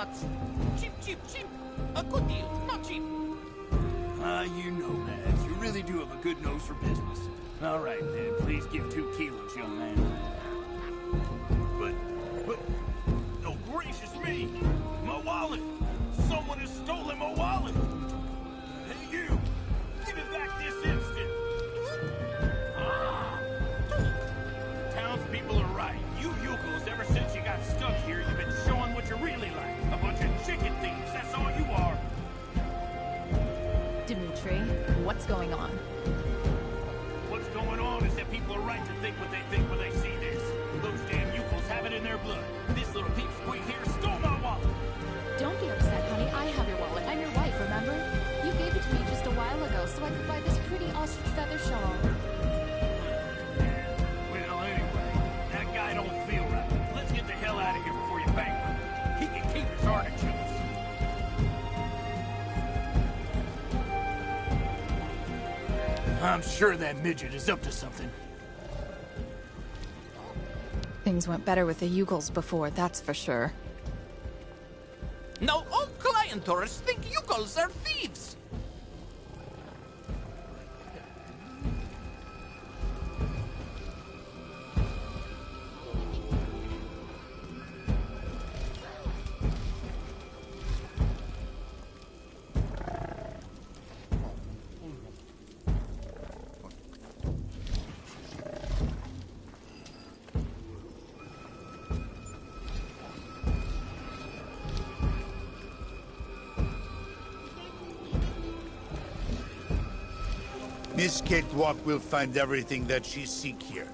walnuts. Cheap, cheap, cheap. A good deal, not cheap. You know, Mads, you really do have a good nose for business. All right, then, please give 2 kilos, young man. But, oh, gracious me! My wallet! Someone has stolen my wallet! Hey, you! Give it back this instant! The townspeople are right. You yokels, ever since you got stuck here, you've been showing what you're really like. A bunch of chicken thieves, that's all you are. Dimitri, what's going on? What's going on is that people are right to think what they think when they see this. Those damn yokels have it in their blood. This little peepsqueak here stole my wallet. Don't be upset, honey. I have your wallet. I'm your wife, remember? You gave it to me just a while ago so I could buy this pretty ostrich feather shawl. Well, anyway, that guy don't feel right. Let's get the hell out of here before you bankrupt. He can keep his artichokes. I'm sure that midget is up to something. Things went better with the Yugels before, that's for sure. Now all client tourists think yokels are thieves. Miss Cakewalk will find everything that she seeks here.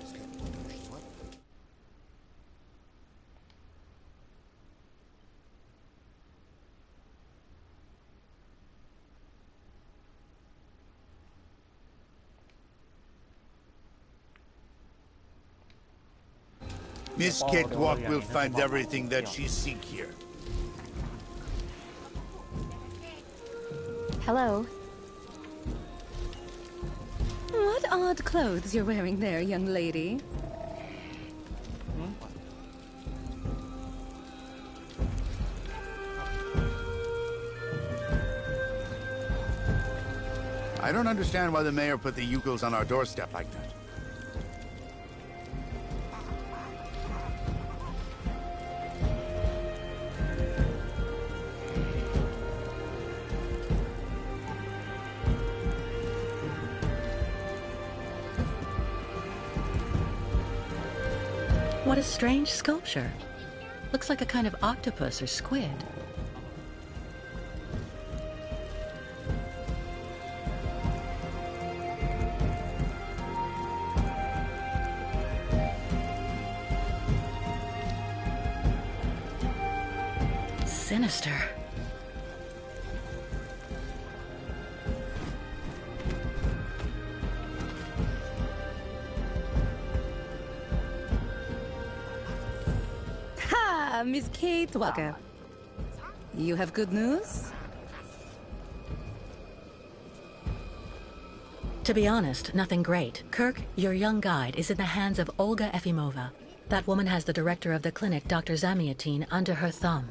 Miss Cakewalk will find everything that she seeks here. Hello. What odd clothes you're wearing there, young lady? I don't understand why the mayor put the yokels on our doorstep like that. What a strange sculpture. Looks like a kind of octopus or squid. Sinister. Miss Kate Walker. You have good news? To be honest, nothing great. Kirk, your young guide, is in the hands of Olga Efimova. That woman has the director of the clinic, Dr. Zamyatin, under her thumb.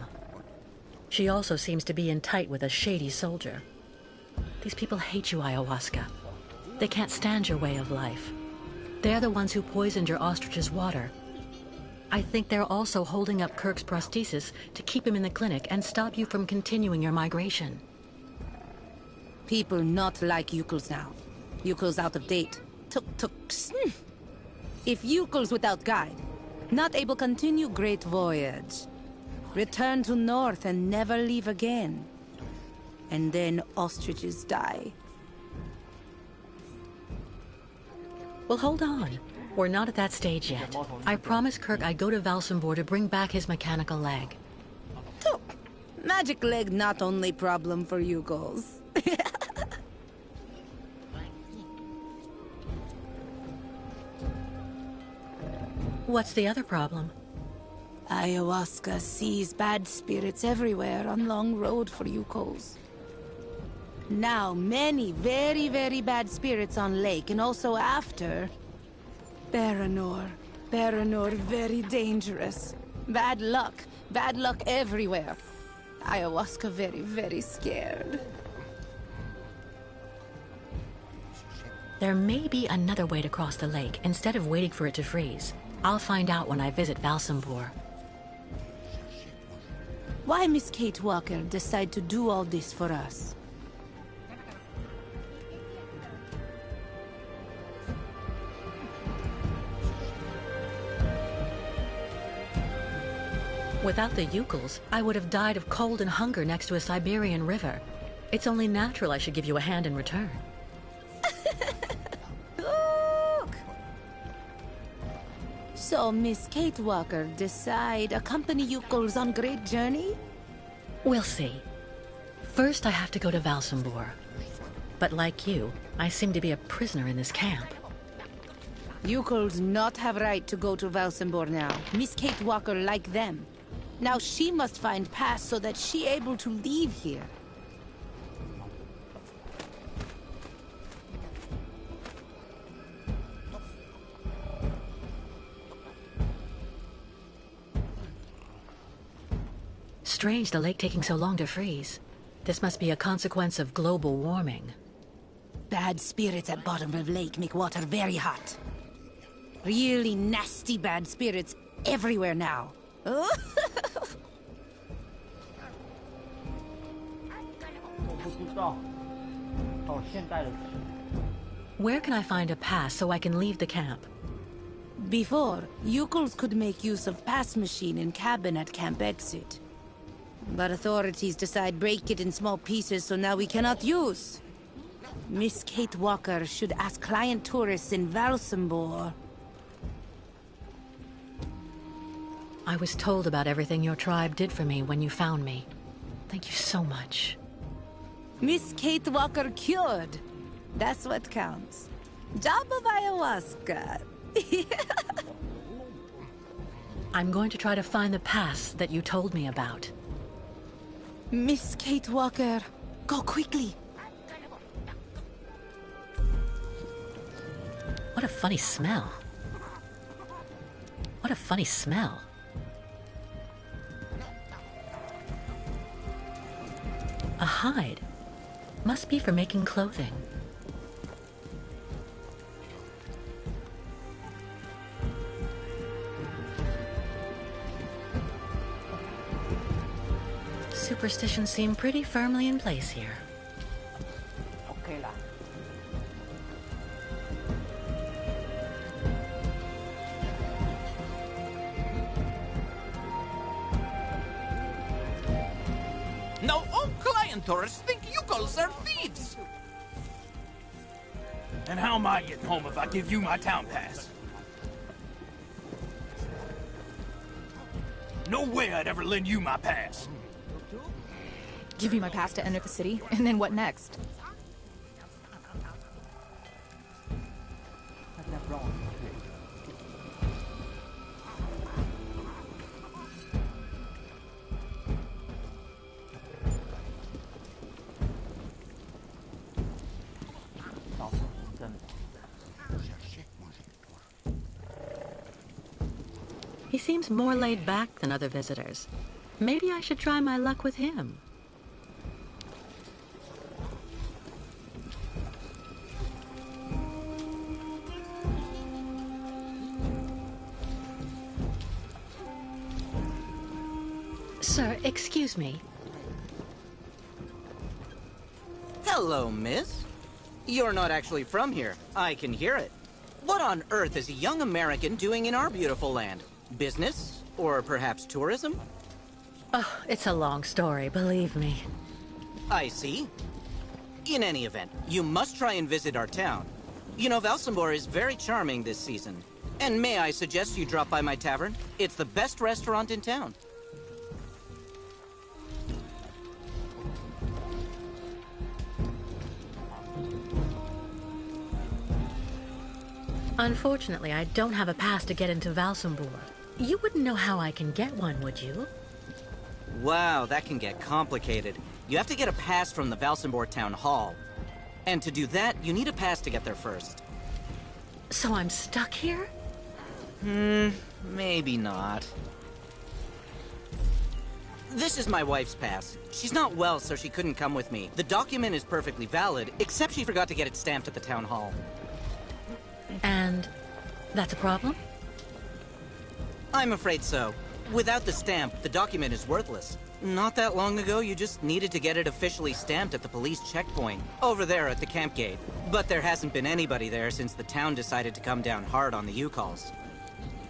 She also seems to be in tight with a shady soldier. These people hate you, Ayahuasca. They can't stand your way of life. They're the ones who poisoned your ostrich's water. I think they're also holding up Kirk's prosthesis to keep him in the clinic and stop you from continuing your migration. People not like yokels now. Yokels out of date. Tuk-tuks. If yokels without guide, not able continue great voyage. Return to north and never leave again. And then ostriches die. Well, hold on. We're not at that stage yet. I promised Kirk I'd go to Valsambor to bring back his mechanical leg. Tuk. Magic leg not only problem for yokels. What's the other problem? Ayahuasca sees bad spirits everywhere on long road for yokels. Now many very, very bad spirits on lake and also after. Baranor. Baranor very dangerous. Bad luck everywhere. Ayahuasca very, very scared. There may be another way to cross the lake instead of waiting for it to freeze. I'll find out when I visit Valsambor. Why Miss Kate Walker decide to do all this for us? Without the Ukels, I would have died of cold and hunger next to a Siberian river. It's only natural I should give you a hand in return. Look! So Miss Kate Walker decide accompany Ukels on great journey? We'll see. First, I have to go to Valsambor. But like you, I seem to be a prisoner in this camp. Ukels not have right to go to Valsambor now. Miss Kate Walker like them. Now she must find pass so that she able to leave here. Strange the lake taking so long to freeze. This must be a consequence of global warming. Bad spirits at bottom of lake make water very hot. Really nasty bad spirits everywhere now. Where can I find a pass so I can leave the camp? Before, Ukels could make use of pass machine in cabin at camp exit. But authorities decide break it in small pieces, so now we cannot use. Miss Kate Walker should ask client tourists in Valsambor. I was told about everything your tribe did for me when you found me. Thank you so much. Miss Kate Walker cured. That's what counts. Job of ayahuasca. I'm going to try to find the pass that you told me about. Miss Kate Walker, go quickly. What a funny smell. What a funny smell. A hide. Must be for making clothing. Superstitions seem pretty firmly in place here. Okay lah. Now all client tourists think Ukels are thieves. And how am I getting home if I give you my town pass? No way I'd ever lend you my pass. Give you my pass to enter the city, and then what next? He seems more laid back than other visitors. Maybe I should try my luck with him. Sir, excuse me. Hello, miss. You're not actually from here. I can hear it. What on earth is a young American doing in our beautiful land? Business? Or perhaps tourism? Oh, it's a long story, believe me. I see. In any event, you must try and visit our town. You know, Valsambor is very charming this season. And may I suggest you drop by my tavern? It's the best restaurant in town. Unfortunately, I don't have a pass to get into Valsambor. You wouldn't know how I can get one, would you? Wow, that can get complicated. You have to get a pass from the Valsambor Town Hall. And to do that, you need a pass to get there first. So I'm stuck here? Maybe not. This is my wife's pass. She's not well, so she couldn't come with me. The document is perfectly valid, except she forgot to get it stamped at the town hall. And that's a problem? I'm afraid so. Without the stamp, the document is worthless. Not that long ago, you just needed to get it officially stamped at the police checkpoint, over there at the camp gate. But there hasn't been anybody there since the town decided to come down hard on the U-calls.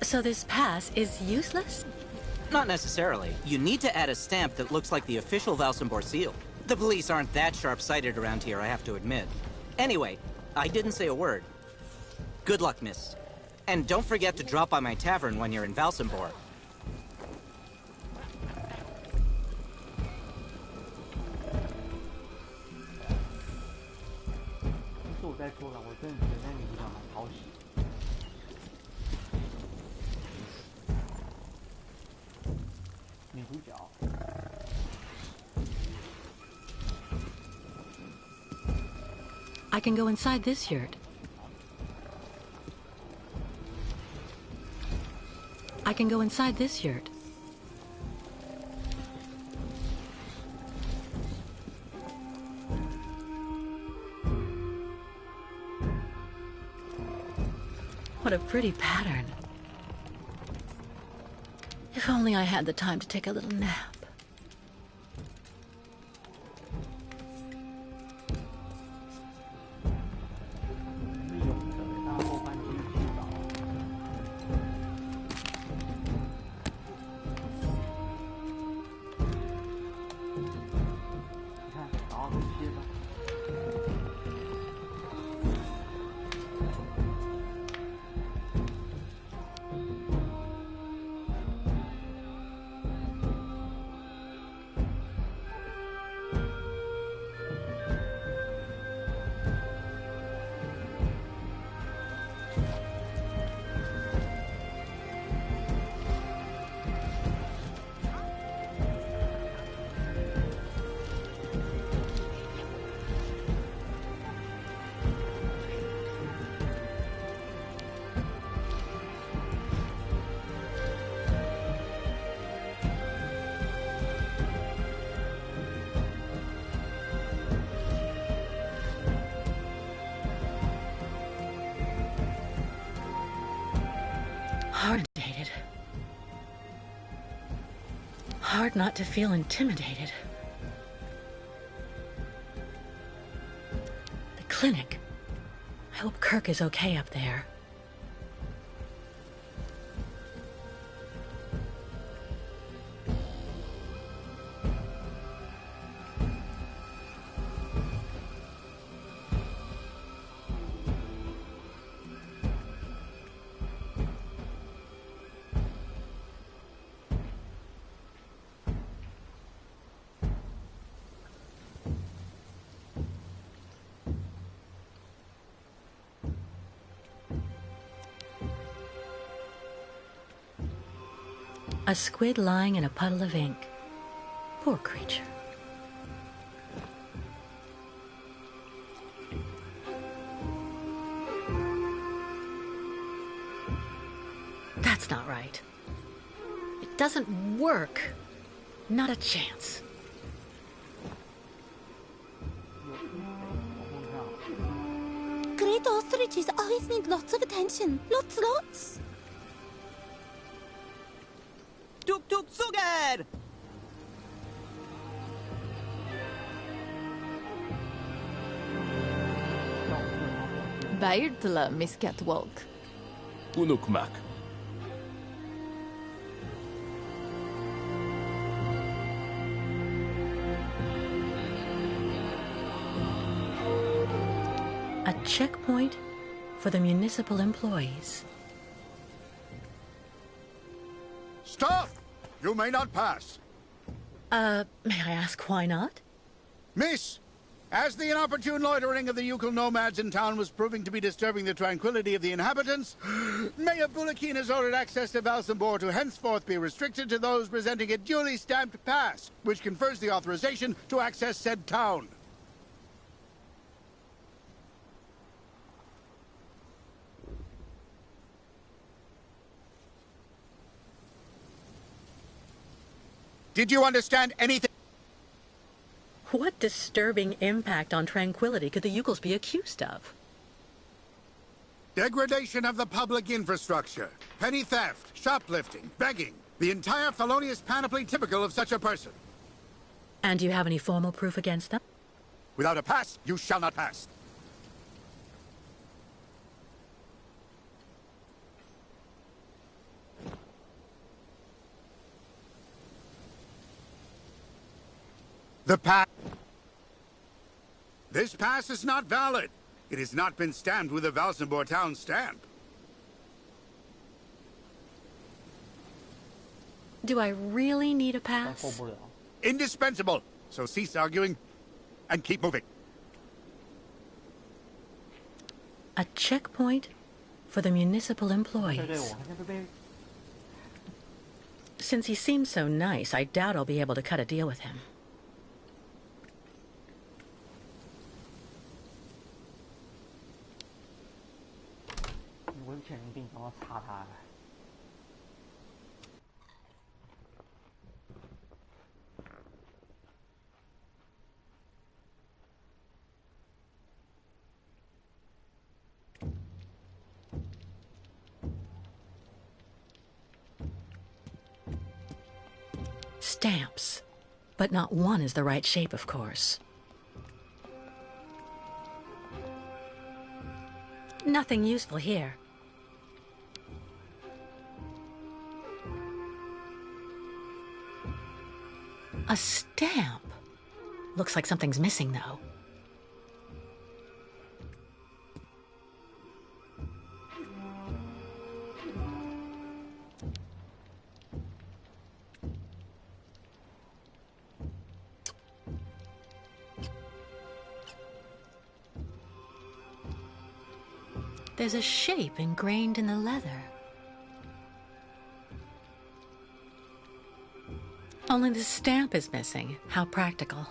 So this pass is useless? Not necessarily. You need to add a stamp that looks like the official Valsambor seal. The police aren't that sharp-sighted around here, I have to admit. Anyway, I didn't say a word. Good luck, miss. And don't forget to drop by my tavern when you're in Valsambor. 坐在桌上，我真的觉得那女主角蛮讨喜。女主角。I can go inside this yurt. I can go inside this yurt. What a pretty pattern. If only I had the time to take a little nap. Hard not to feel intimidated. The clinic. I hope Kirk is okay up there. A squid lying in a puddle of ink. Poor creature. That's not right. It doesn't work. Not a chance. Great ostriches always need lots of attention. Lots. Tuk tuk sugar! Bairtla, Miss Catwalk. Unukmak. A checkpoint for the municipal employees. Stop! You may not pass. May I ask why not? Miss, as the inopportune loitering of the Yukon nomads in town was proving to be disturbing the tranquility of the inhabitants, Mayor Bulakin has ordered access to Valsambor to henceforth be restricted to those presenting a duly stamped pass, which confers the authorization to access said town. Did you understand anything? What disturbing impact on tranquility could the Yukels be accused of? Degradation of the public infrastructure, petty theft, shoplifting, begging. The entire felonious panoply typical of such a person. And do you have any formal proof against them? Without a pass, you shall not pass. The pass. This pass is not valid. It has not been stamped with a Valsenborg town stamp. Do I really need a 但过 pass? 不了。 Indispensable. So cease arguing and keep moving. A checkpoint for the municipal 对对， employees. 我还是被 Since he seems so nice, I doubt I'll be able to cut a deal with him. 我是潜龙病，然后插他。 Stamps. But not one is the right shape, of course. Nothing useful here. A stamp. Looks like something's missing, though. There's a shape ingrained in the leather. Only the stamp is missing. How practical.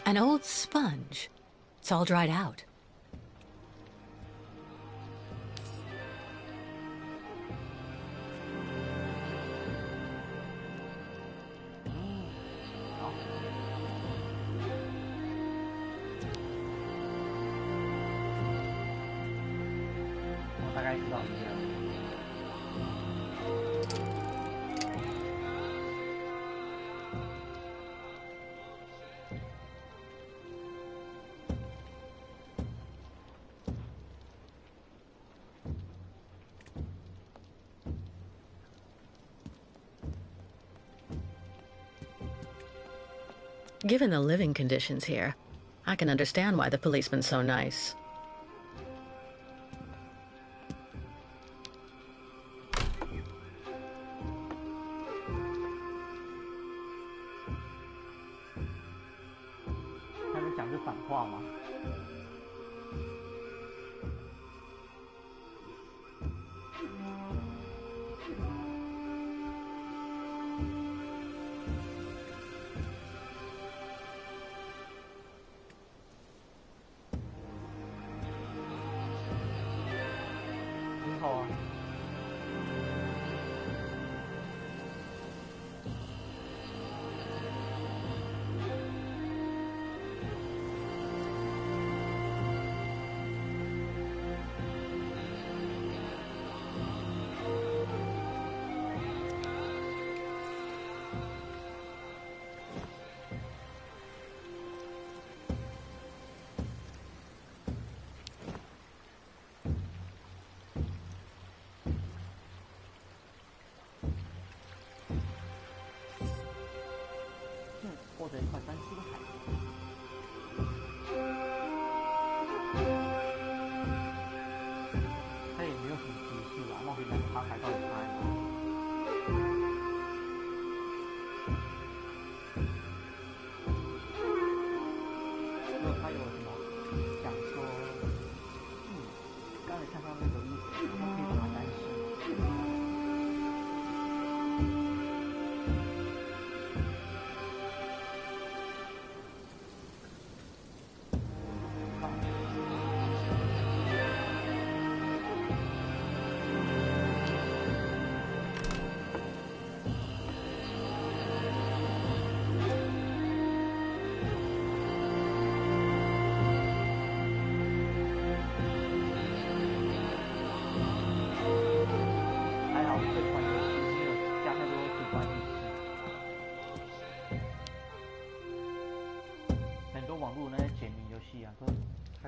An old sponge. It's all dried out. Given the living conditions here, I can understand why the policeman's so nice.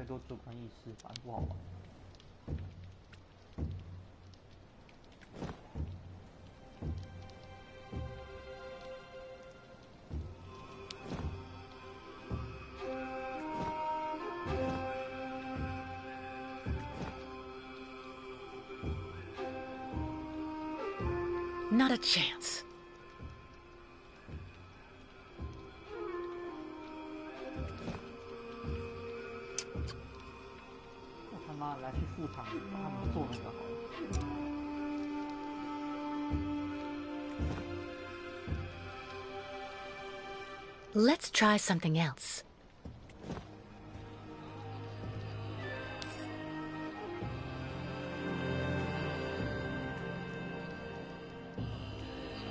太多主观意识，反正不好玩。Not a chance. 我他妈来去副厂把他们做那个好了。Let's try something else.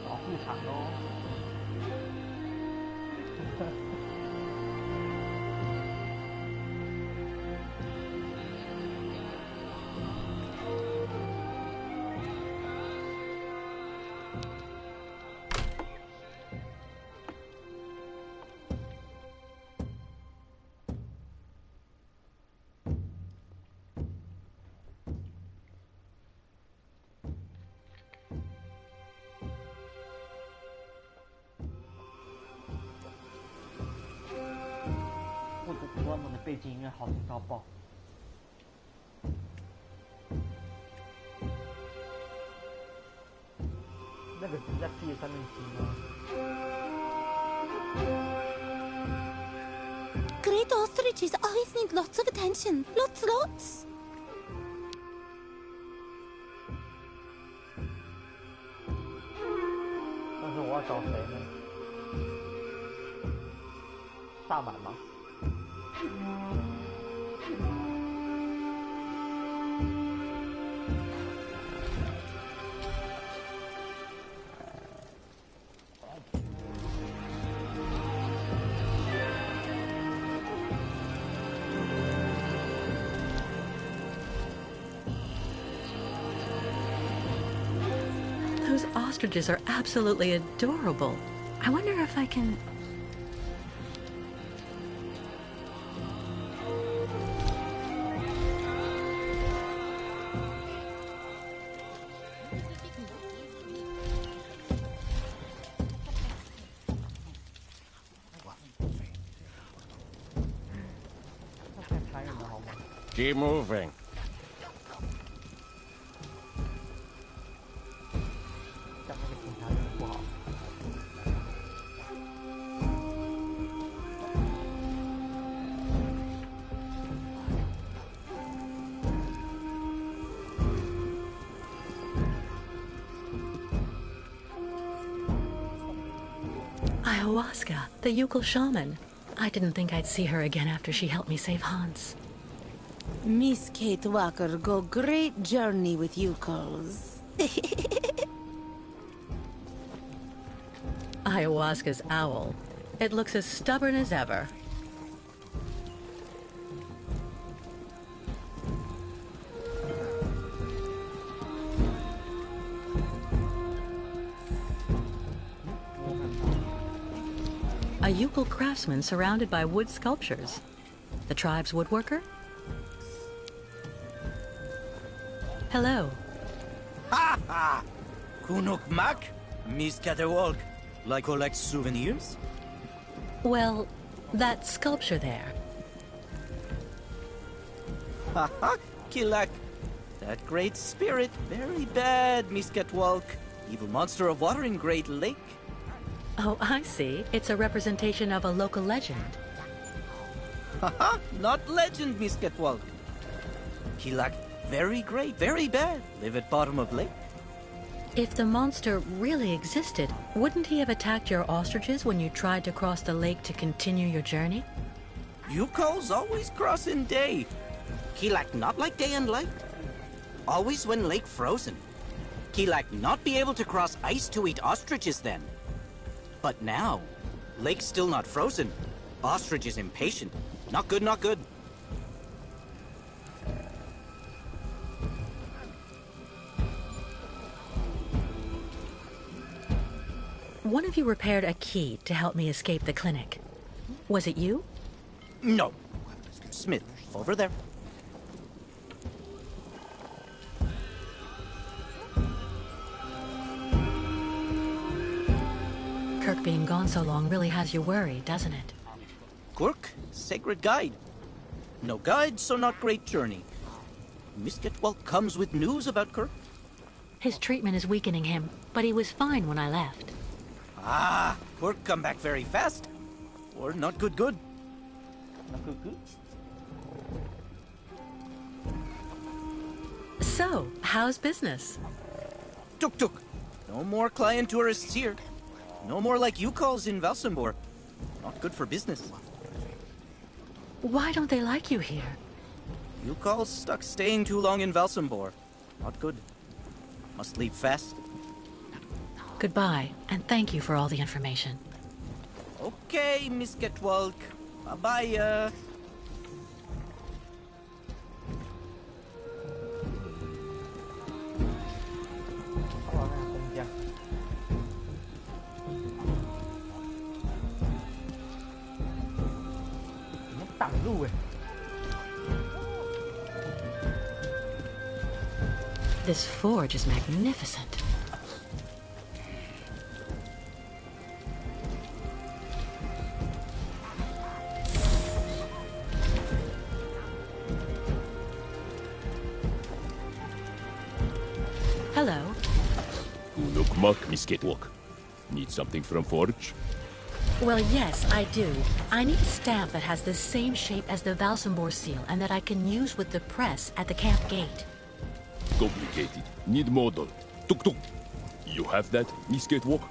搞副厂喽。或者他们的背景音乐好听到爆。那个只在地上面听吗？ Great ostriches always need lots of attention. Lots. 但是我要找谁呢？大满吗？ Those ostriches are absolutely adorable. I wonder if I can... Keep moving. Ayahuasca, the Yukon shaman. I didn't think I'd see her again after she helped me save Hans. Miss Kate Walker go great journey with Yukos. Ayahuasca's owl. It looks as stubborn as ever. A Yukon craftsman surrounded by wood sculptures. The tribe's woodworker? Hello. Ha ha! Kunuk Mak? Miss Caterwalk. Like collect souvenirs? Well, that sculpture there. Ha ha! Kilak. That great spirit, very bad, Miss Catwalk. Evil monster of water in Great Lake. Oh, I see. It's a representation of a local legend. Haha, not legend, Miss Catwalk. Kilak, very great, very bad. Live at bottom of lake. If the monster really existed, wouldn't he have attacked your ostriches when you tried to cross the lake to continue your journey? Yukos always cross in day. Kilak not like day and light. Always when lake frozen. Kilak not be able to cross ice to eat ostriches then. But now, lake still not frozen. Ostrich is impatient. Not good, not good. One of you repaired a key to help me escape the clinic. Was it you? No. Smith, Over there. Kirk being gone so long really has you worried, doesn't it? Quirk, sacred guide. No guide, so not great journey. Miss Getwell comes with news about Kirk? His treatment is weakening him, but he was fine when I left. Ah, Quirk come back very fast. Or not good. So, how's business? Tuk. No more client tourists here. No more like you calls in Valsambor. Not good for business. Why don't they like you here? You calls stuck staying too long in Valsambor. Not good. Must leave fast. Goodbye, and thank you for all the information. Okay, Miss Getwalk. Bye-bye. This forge is magnificent. Hello. Unuk Miss Catwalk. Need something from Forge? Well, yes, I do. I need a stamp that has the same shape as the Valsambor seal and that I can use with the press at the camp gate. Complicated. Need model. Tuk. You have that, Miss Catwalk?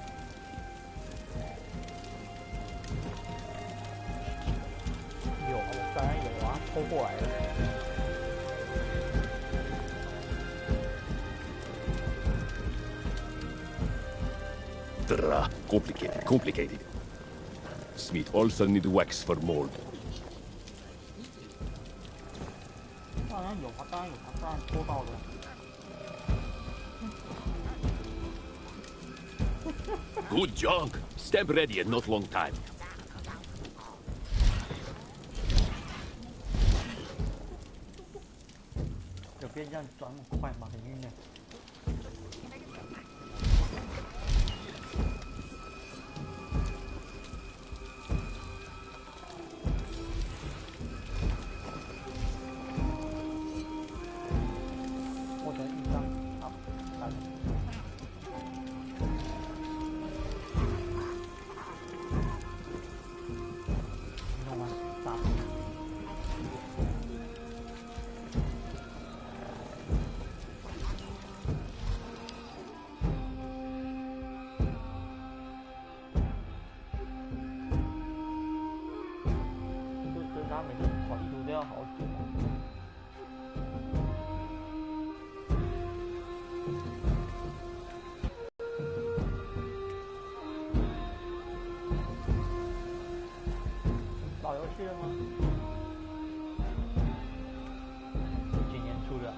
Complicated. Smith also need wax for mold. 当然有啊，当然抽到的。Good junk. Stamp ready in not long time. 有别人转那么快吗？很晕呢。获得一张，好，来。弄完打。就是他每次跑地图都要好久。打游戏了吗？今年出的。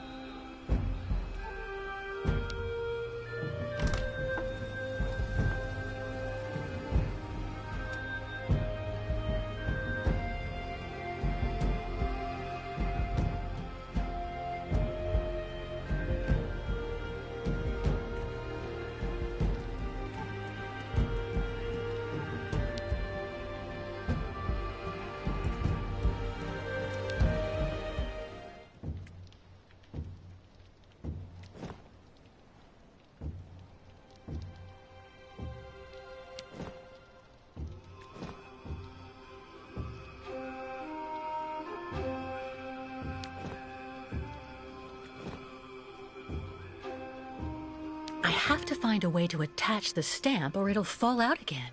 I have to find a way to attach the stamp or it'll fall out again.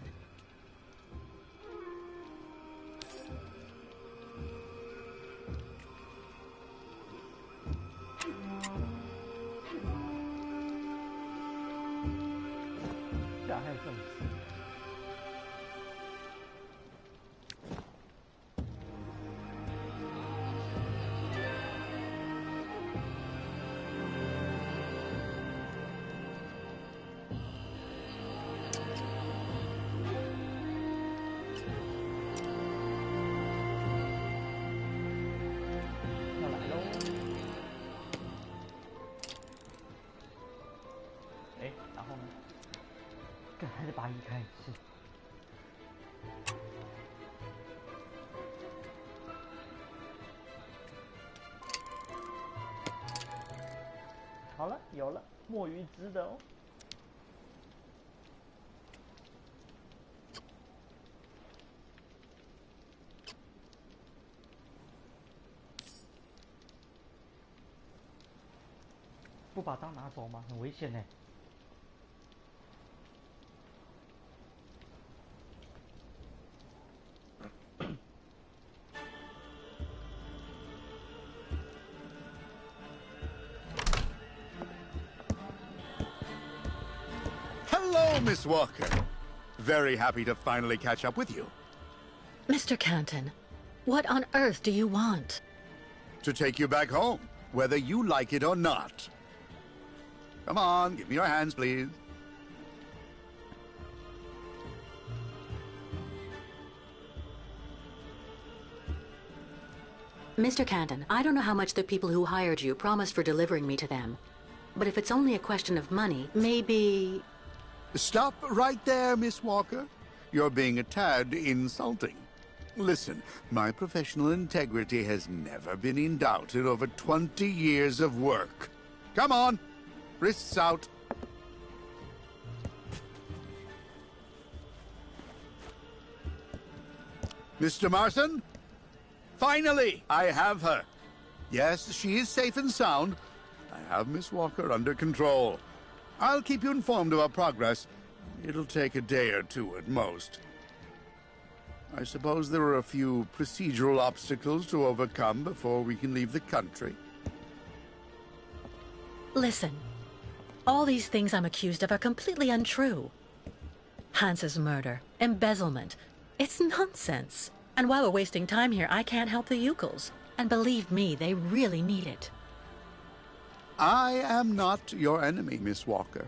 一开始。好了，有了，墨鱼汁的哦。不把刀拿走吗？很危险呢。Hello, Miss Walker. Very happy to finally catch up with you. Mr. Canton, what on earth do you want? To take you back home, whether you like it or not. Come on, give me your hands, please. Mr. Canton, I don't know how much the people who hired you promised for delivering me to them. But if it's only a question of money, maybe... Stop right there, Miss Walker. You're being a tad insulting. Listen, my professional integrity has never been in doubt in over 20 years of work. Come on, wrists out. Mr. Marson? Finally, I have her. Yes, she is safe and sound. I have Miss Walker under control. I'll keep you informed of our progress. It'll take a day or two at most. I suppose there are a few procedural obstacles to overcome before we can leave the country. Listen, all these things I'm accused of are completely untrue. Hans's murder, embezzlement, it's nonsense. And while we're wasting time here, I can't help the Ukles. And believe me, they really need it. I am not your enemy, Miss Walker.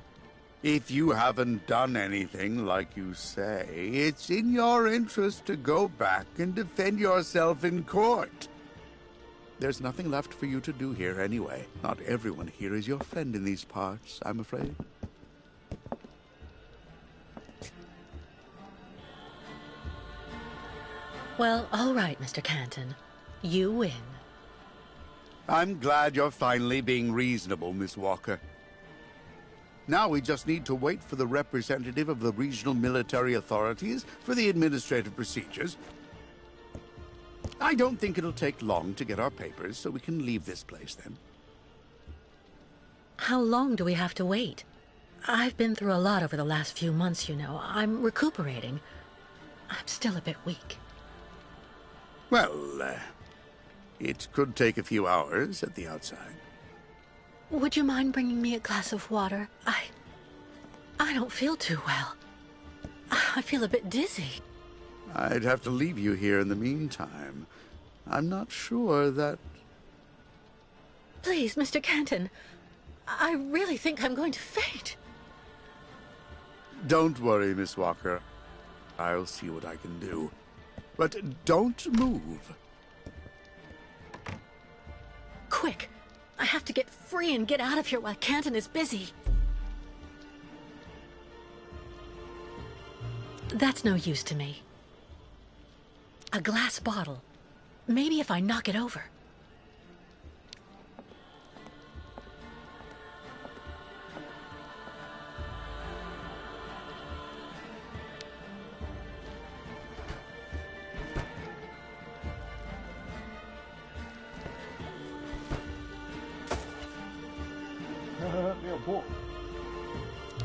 If you haven't done anything like you say, it's in your interest to go back and defend yourself in court. There's nothing left for you to do here anyway. Not everyone here is your friend in these parts, I'm afraid. Well, all right, Mr. Canton. You win. I'm glad you're finally being reasonable, Miss Walker. Now we just need to wait for the representative of the regional military authorities for the administrative procedures. I don't think it'll take long to get our papers, so we can leave this place then. How long do we have to wait? I've been through a lot over the last few months, you know. I'm recuperating. I'm still a bit weak. Well, it could take a few hours at the outside. Would you mind bringing me a glass of water? I don't feel too well. I feel a bit dizzy. I'd have to leave you here in the meantime. I'm not sure that... Please, Mr. Canton. I really think I'm going to faint. Don't worry, Miss Walker. I'll see what I can do. But don't move. Quick! I have to get free and get out of here while Canton is busy. That's no use to me. A glass bottle. Maybe if I knock it over.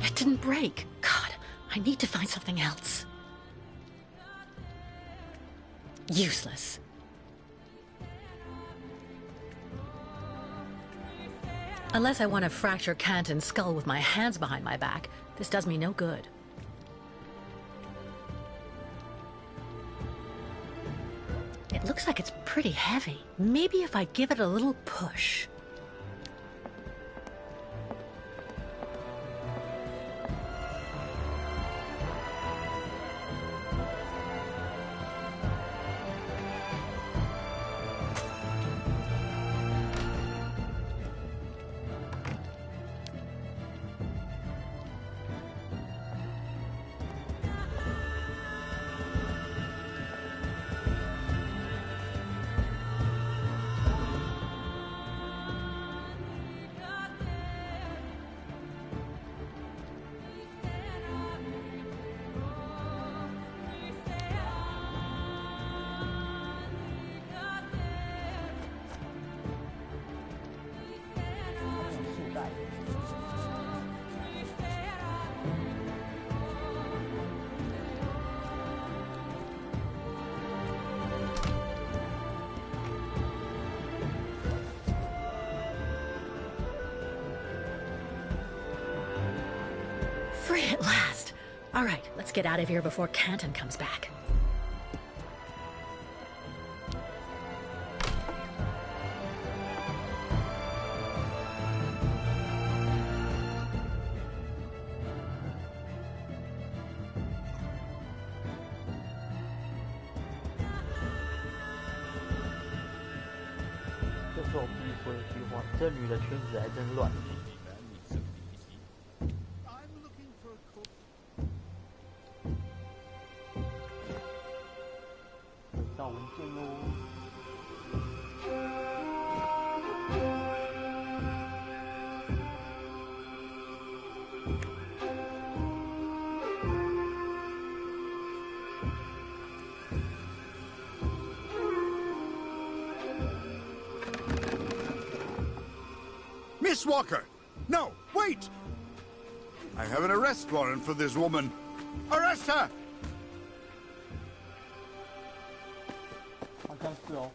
It didn't break. God, I need to find something else. Useless. Unless I want to fracture Canton's skull with my hands behind my back, this does me no good. It looks like it's pretty heavy. Maybe if I give it a little push. Free at last. All right, let's get out of here before Canton comes back.这是我必须说的一句话，这女的圈子还真乱。那我们见喽。Miss Walker! No, wait! I have an arrest warrant for this woman. Arrest her! 好像是哦。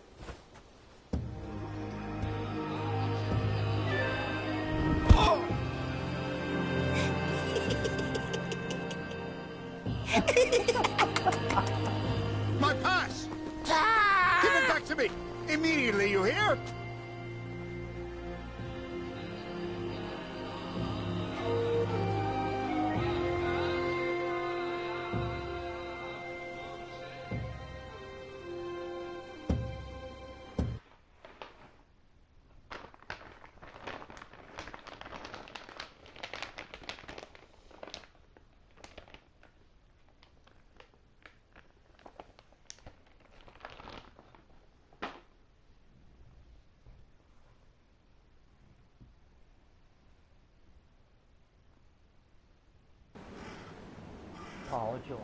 My pass! Give it back to me! Immediately, you hear?好久。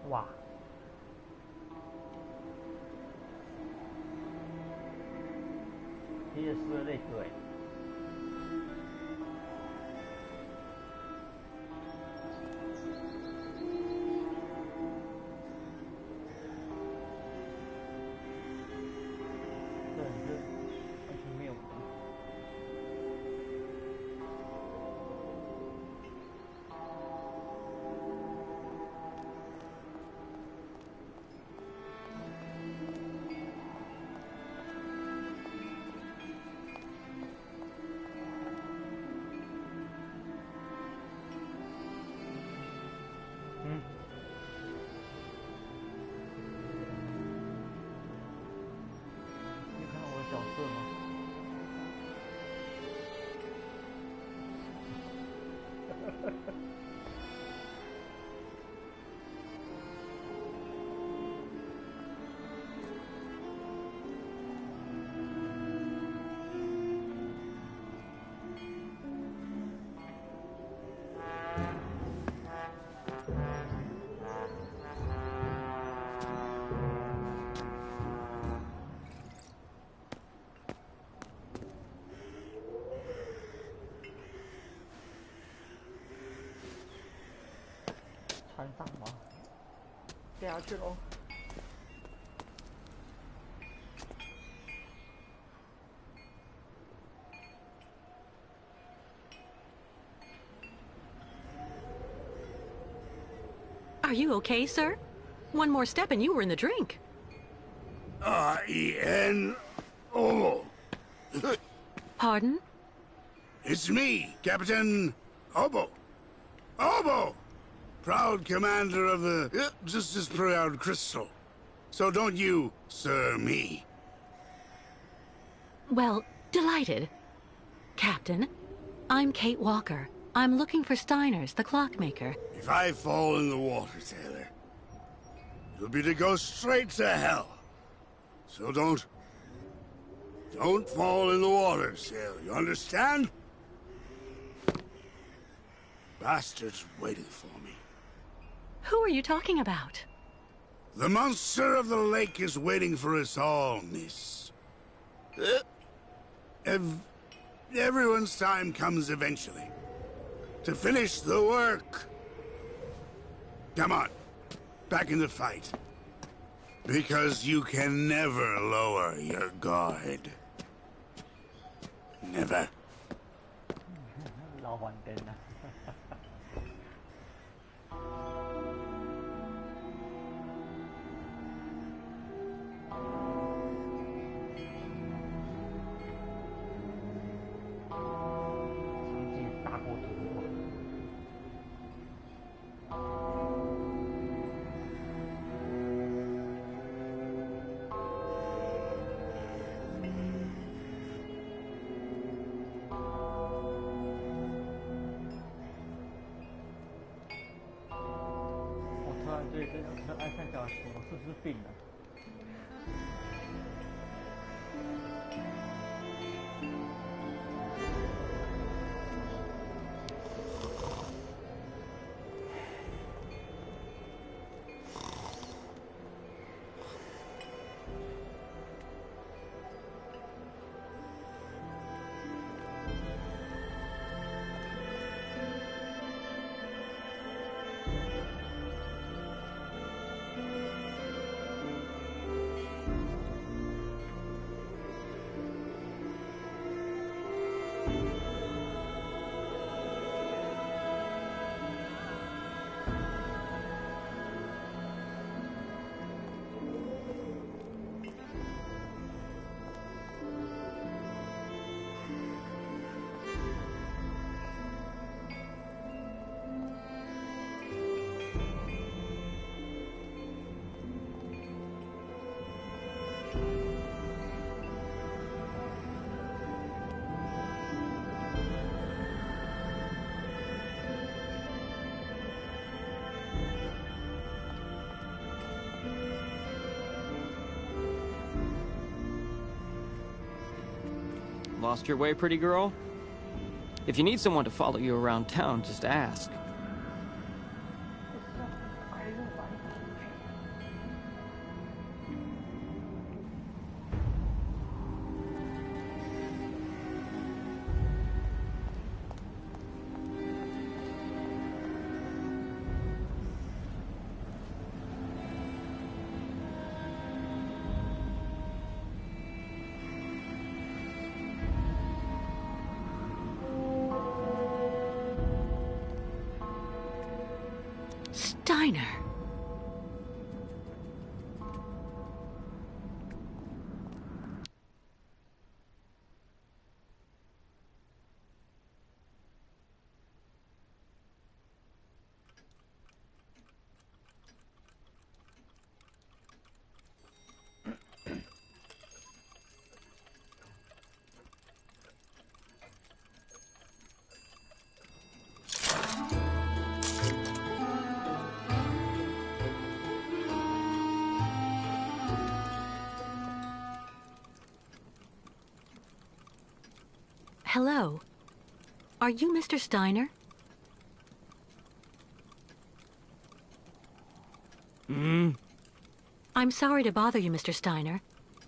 哇！你也是那个哎。你看我的角色吗？船上吗？掉下去喽！Are you okay, sir? One more step and you were in the drink. R-E-N-O. Pardon? It's me, Captain Obo. Obo! Proud commander of the just as proud crystal. So don't you, sir, me. Well, delighted. Captain, I'm Kate Walker. I'm looking for Steiner's, the clockmaker. If I fall in the water, Taylor, it'll be to go straight to hell. So don't fall in the water, Sailor. You understand? Bastards waiting for me. Who are you talking about? The monster of the lake is waiting for us all, miss. Everyone's time comes eventually. To finish the work. Come on. Back in the fight. Because you can never lower your guard. Never. รอวันเต้นนะ 长期大过头啊 我突然对这辆车爱上脚我是不是病了？Lost your way, pretty girl? If you need someone to follow you around town, just ask. Steiner. Hello. Are you Mr. Steiner? I'm sorry to bother you, Mr. Steiner.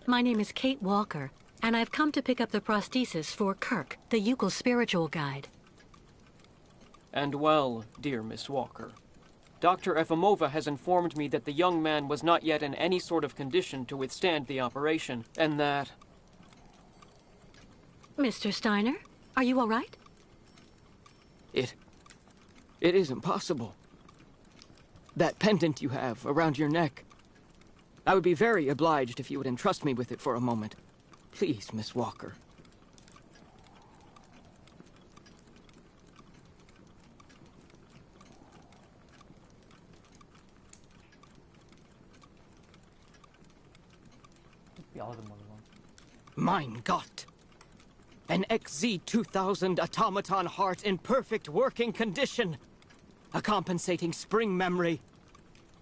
My name is Kate Walker, and I've come to pick up the prosthesis for Kirk, the Yukel spiritual guide. And well, dear Miss Walker, Dr. Efimova has informed me that the young man was not yet in any sort of condition to withstand the operation, and that... Mr. Steiner, are you all right? It is impossible. That pendant you have around your neck. I would be very obliged if you would entrust me with it for a moment. Please, Miss Walker. Mein Gott! An XZ-2000 automaton heart in perfect working condition. A compensating spring memory.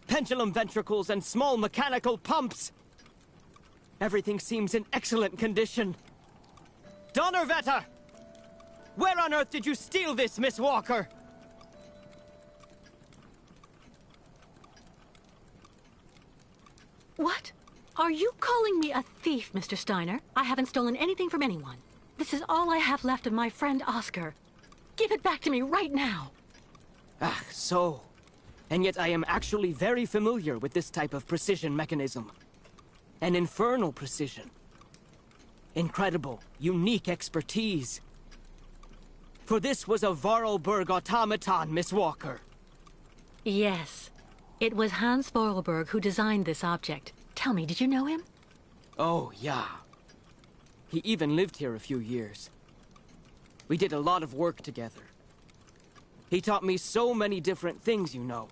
Pendulum ventricles and small mechanical pumps. Everything seems in excellent condition. Donnerwetter! Where on earth did you steal this, Miss Walker? What? Are you calling me a thief, Mr. Steiner? I haven't stolen anything from anyone. This is all I have left of my friend Oscar. Give it back to me right now. Ah, so. And yet I am actually very familiar with this type of precision mechanism. An infernal precision. Incredible, unique expertise. For this was a Vorarlberg automaton, Miss Walker. Yes. It was Hans Vorarlberg who designed this object. Tell me, did you know him? Oh, yeah. He even lived here a few years. We did a lot of work together. He taught me so many different things, you know.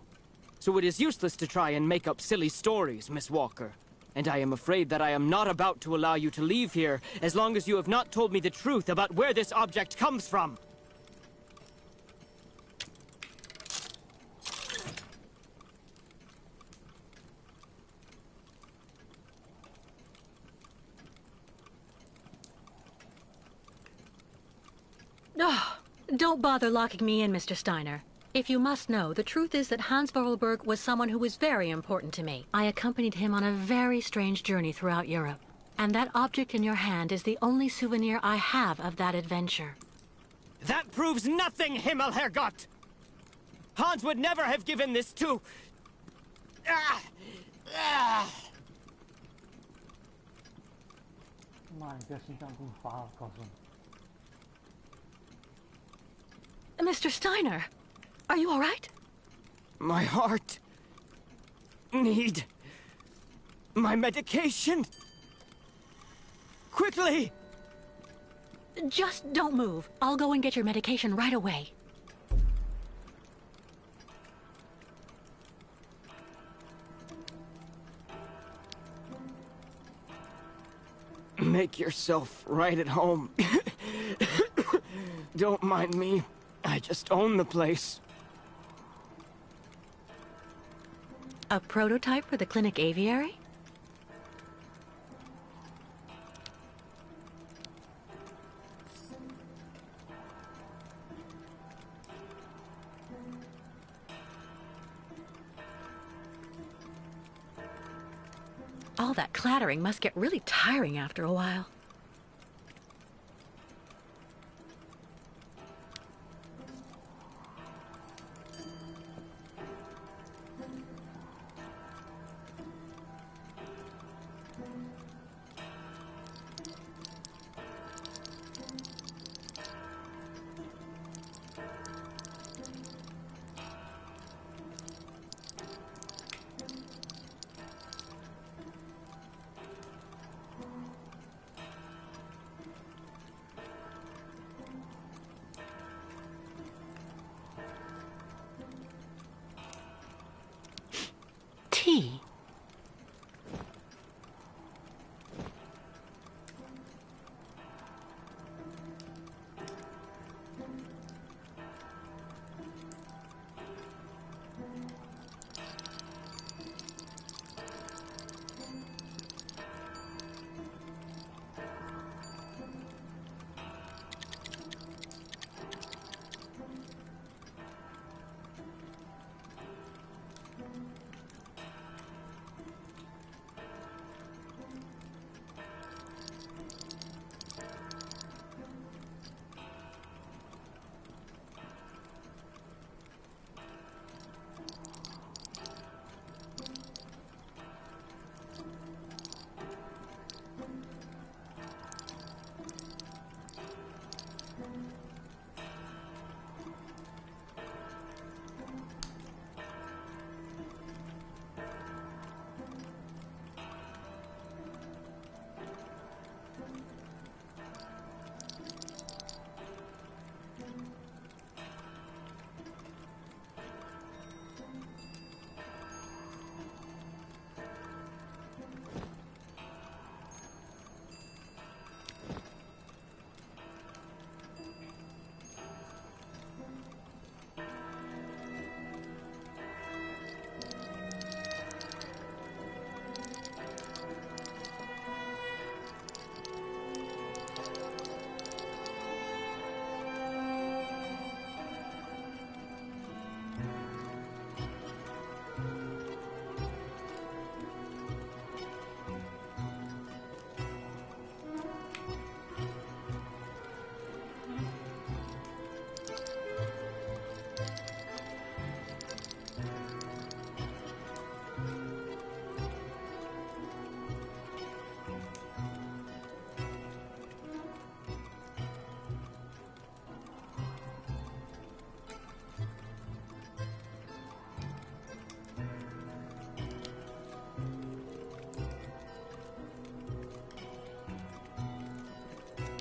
So it is useless to try and make up silly stories, Miss Walker. And I am afraid that I am not about to allow you to leave here as long as you have not told me the truth about where this object comes from. Oh, don't bother locking me in, Mr. Steiner. If you must know, the truth is that Hans Vorarlberg was someone who was very important to me. I accompanied him on a very strange journey throughout Europe. And that object in your hand is the only souvenir I have of that adventure. That proves nothing, Himmelherrgott! Hans would never have given this to... Mr. Steiner, are you all right? My heart... need... my medication! Quickly! Just don't move. I'll go and get your medication right away. Make yourself right at home. Don't mind me. I just own the place. A prototype for the clinic aviary? All that clattering must get really tiring after a while.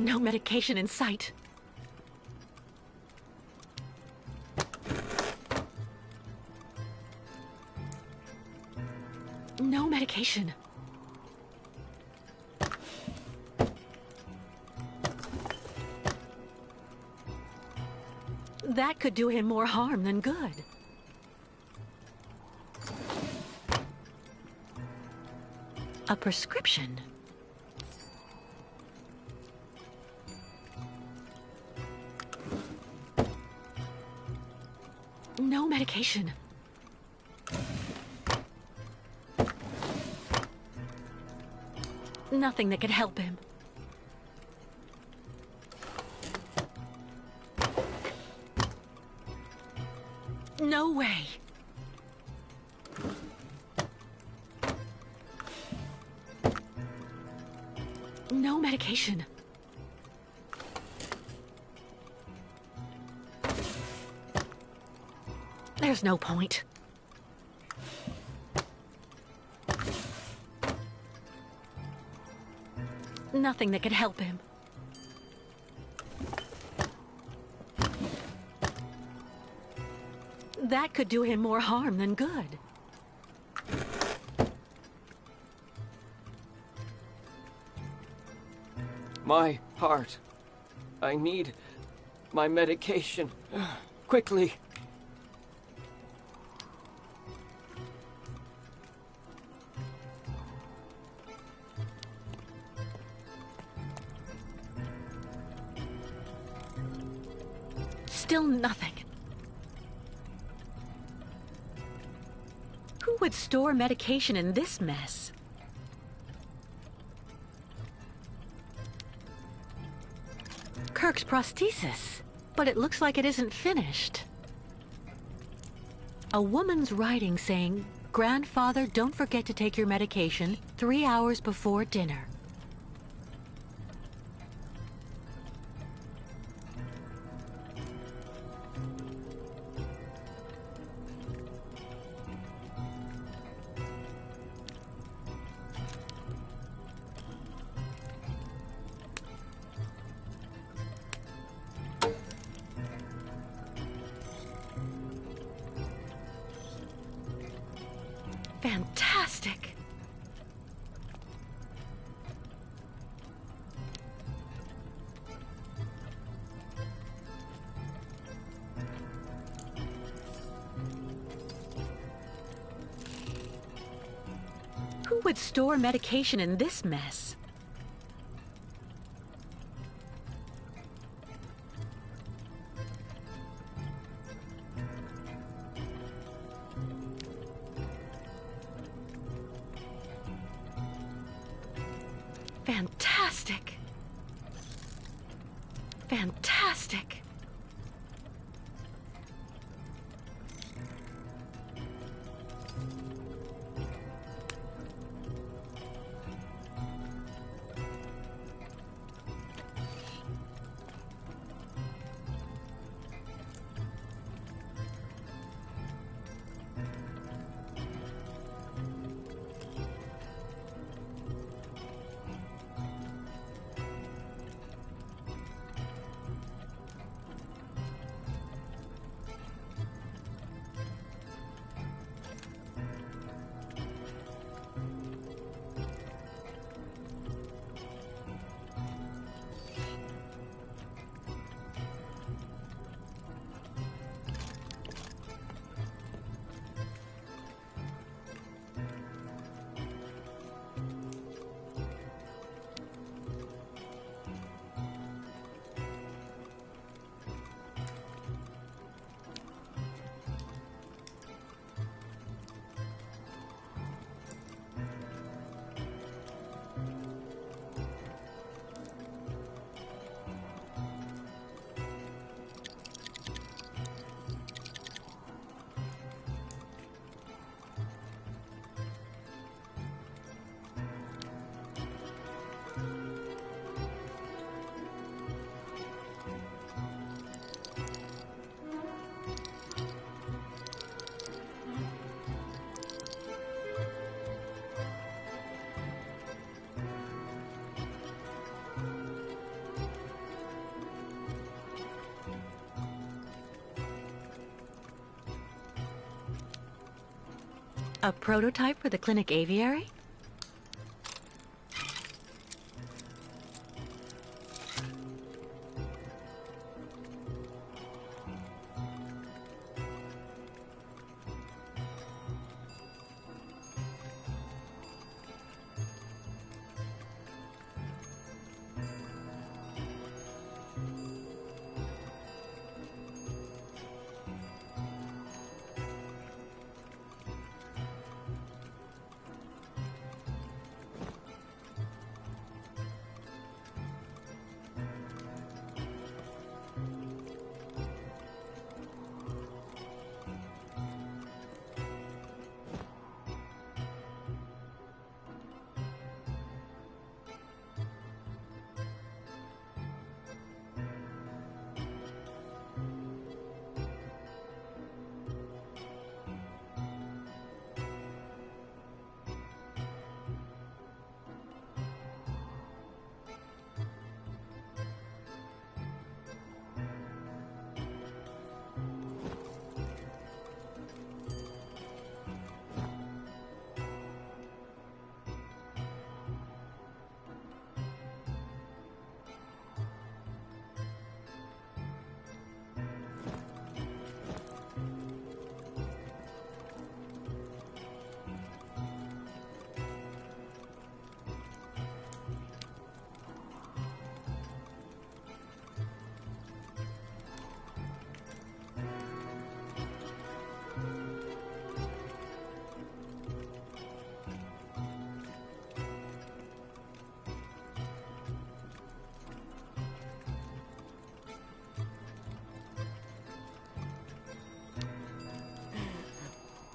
No medication in sight. No medication. That could do him more harm than good. A prescription. No medication. Nothing that could help him. No way. No medication. There's no point. Nothing that could help him. That could do him more harm than good. My heart. I need my medication. Quickly. Still nothing. Who would store medication in this mess? Kirk's prosthesis, but it looks like it isn't finished. A woman's writing saying, "Grandfather, don't forget to take your medication 3 hours before dinner." Fantastic! Who would store medication in this mess? Fantastic! Fantastic! A prototype for the clinic aviary?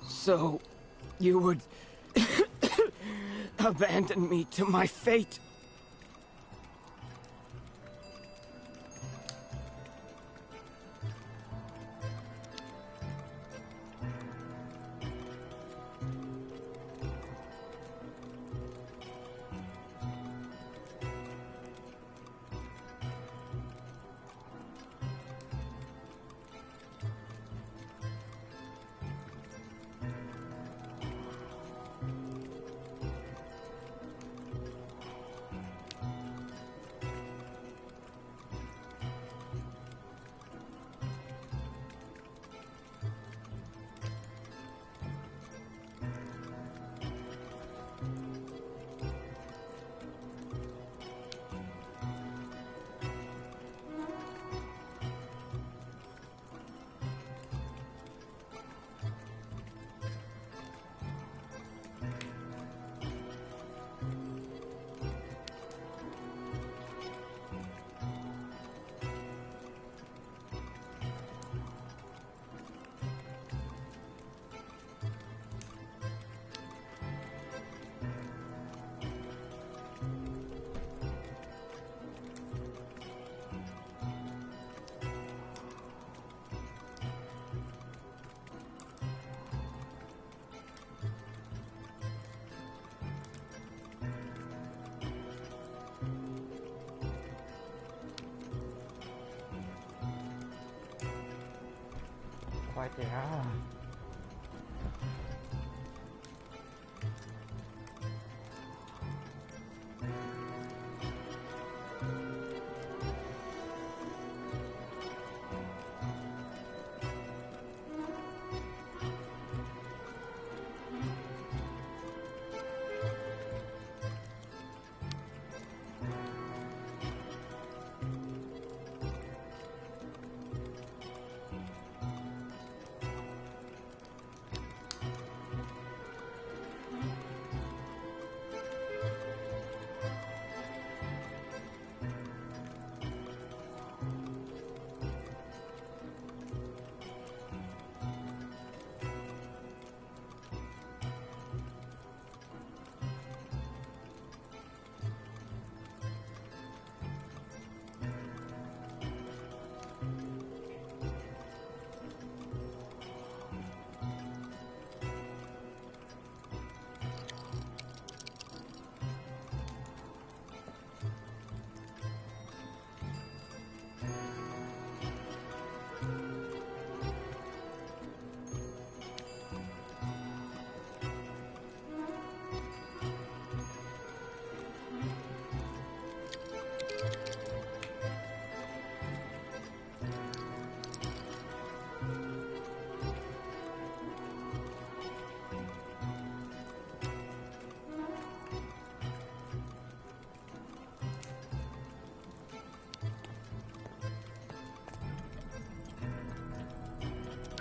So, you would abandon me to my fate? Quite yeah.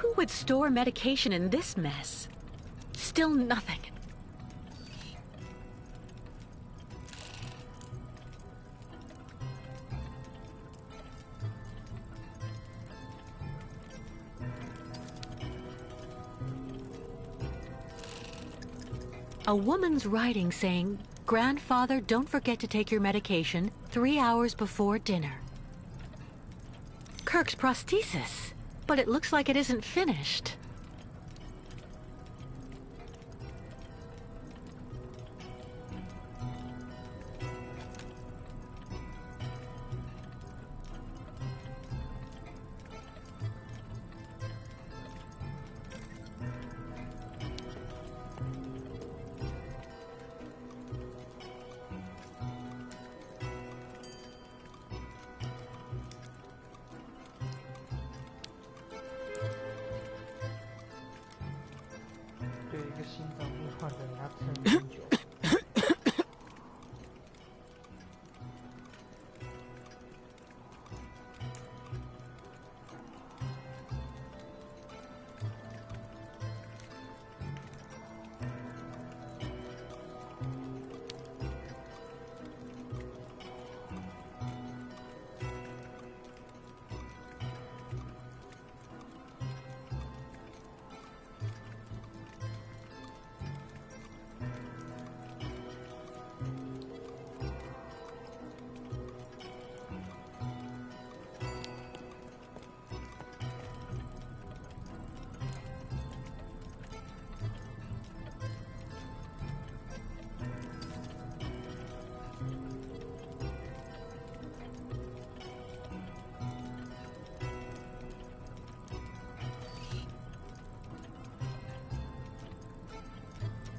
Who would store medication in this mess? Still nothing. A woman's writing saying, "Grandfather, don't forget to take your medication 3 hours before dinner." Kirk's prosthesis, but it looks like it isn't finished.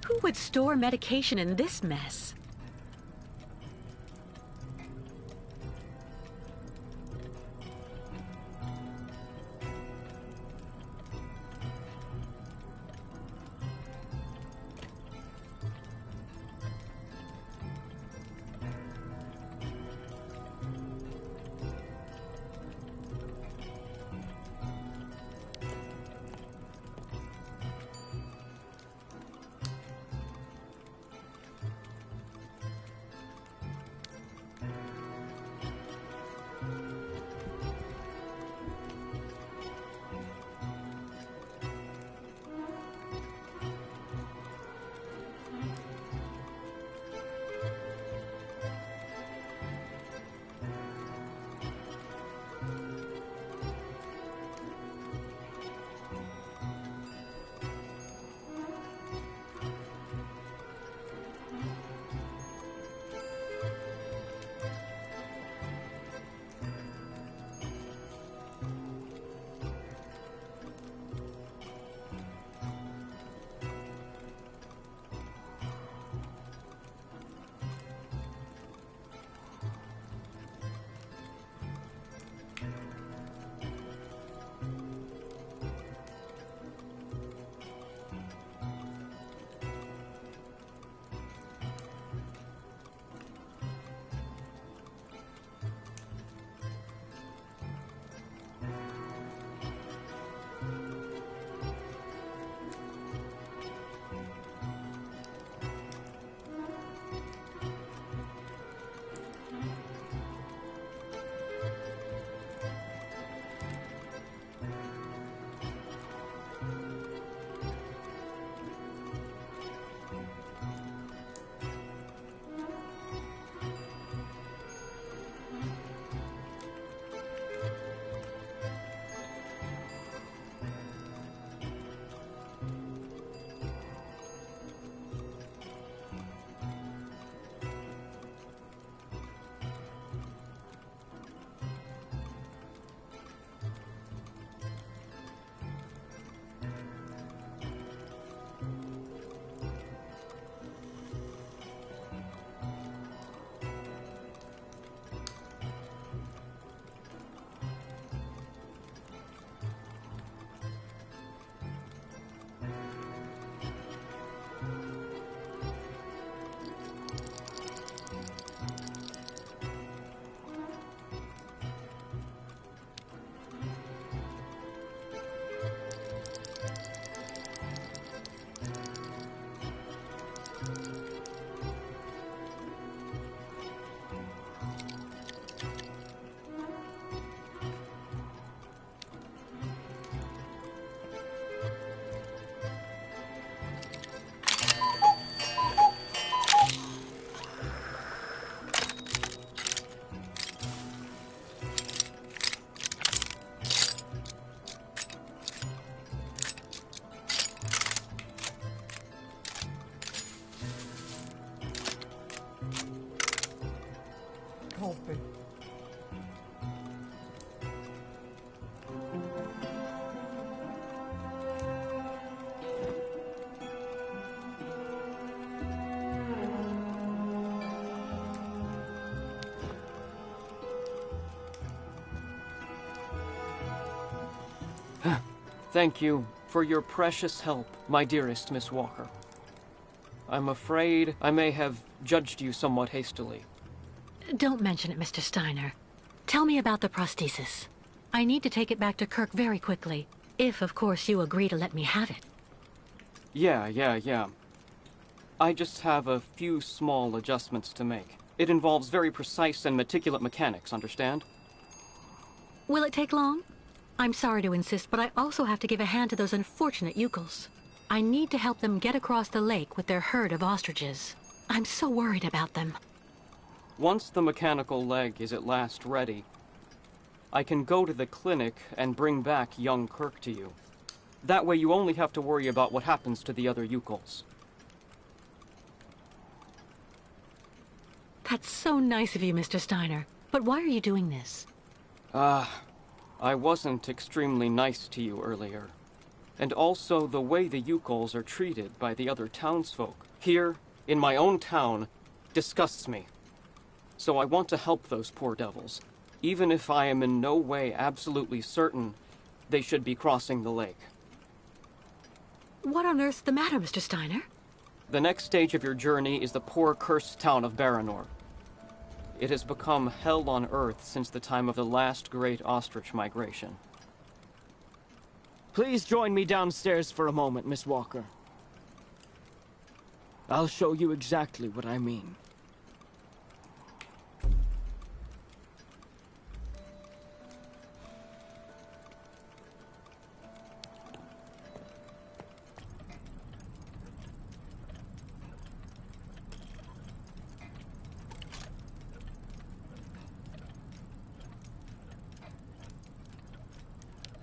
Who would store medication in this mess? Thank you for your precious help, my dearest Miss Walker. I'm afraid I may have judged you somewhat hastily. Don't mention it, Mr. Steiner. Tell me about the prosthesis. I need to take it back to Kirk very quickly. If, of course, you agree to let me have it. Yeah. I just have a few small adjustments to make. It involves very precise and meticulous mechanics, understand? Will it take long? I'm sorry to insist, but I also have to give a hand to those unfortunate Yukels. I need to help them get across the lake with their herd of ostriches. I'm so worried about them. Once the mechanical leg is at last ready, I can go to the clinic and bring back young Kirk to you. That way you only have to worry about what happens to the other Yukels. That's so nice of you, Mr. Steiner. But why are you doing this? I wasn't extremely nice to you earlier. And also the way the Yukels are treated by the other townsfolk here, in my own town, disgusts me. So I want to help those poor devils, even if I am in no way absolutely certain they should be crossing the lake. What on earth's the matter, Mr. Steiner? The next stage of your journey is the poor cursed town of Baranor. It has become hell on earth since the time of the last great ostrich migration. Please join me downstairs for a moment, Miss Walker. I'll show you exactly what I mean.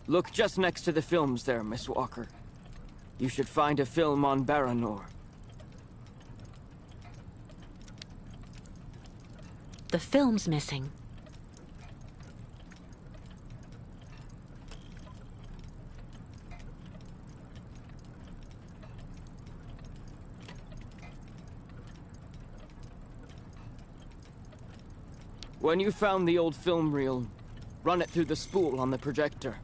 Look just next to the films there, Miss Walker. You should find a film on Baranor. The film's missing. When you found the old film reel, run it through the spool on the projector.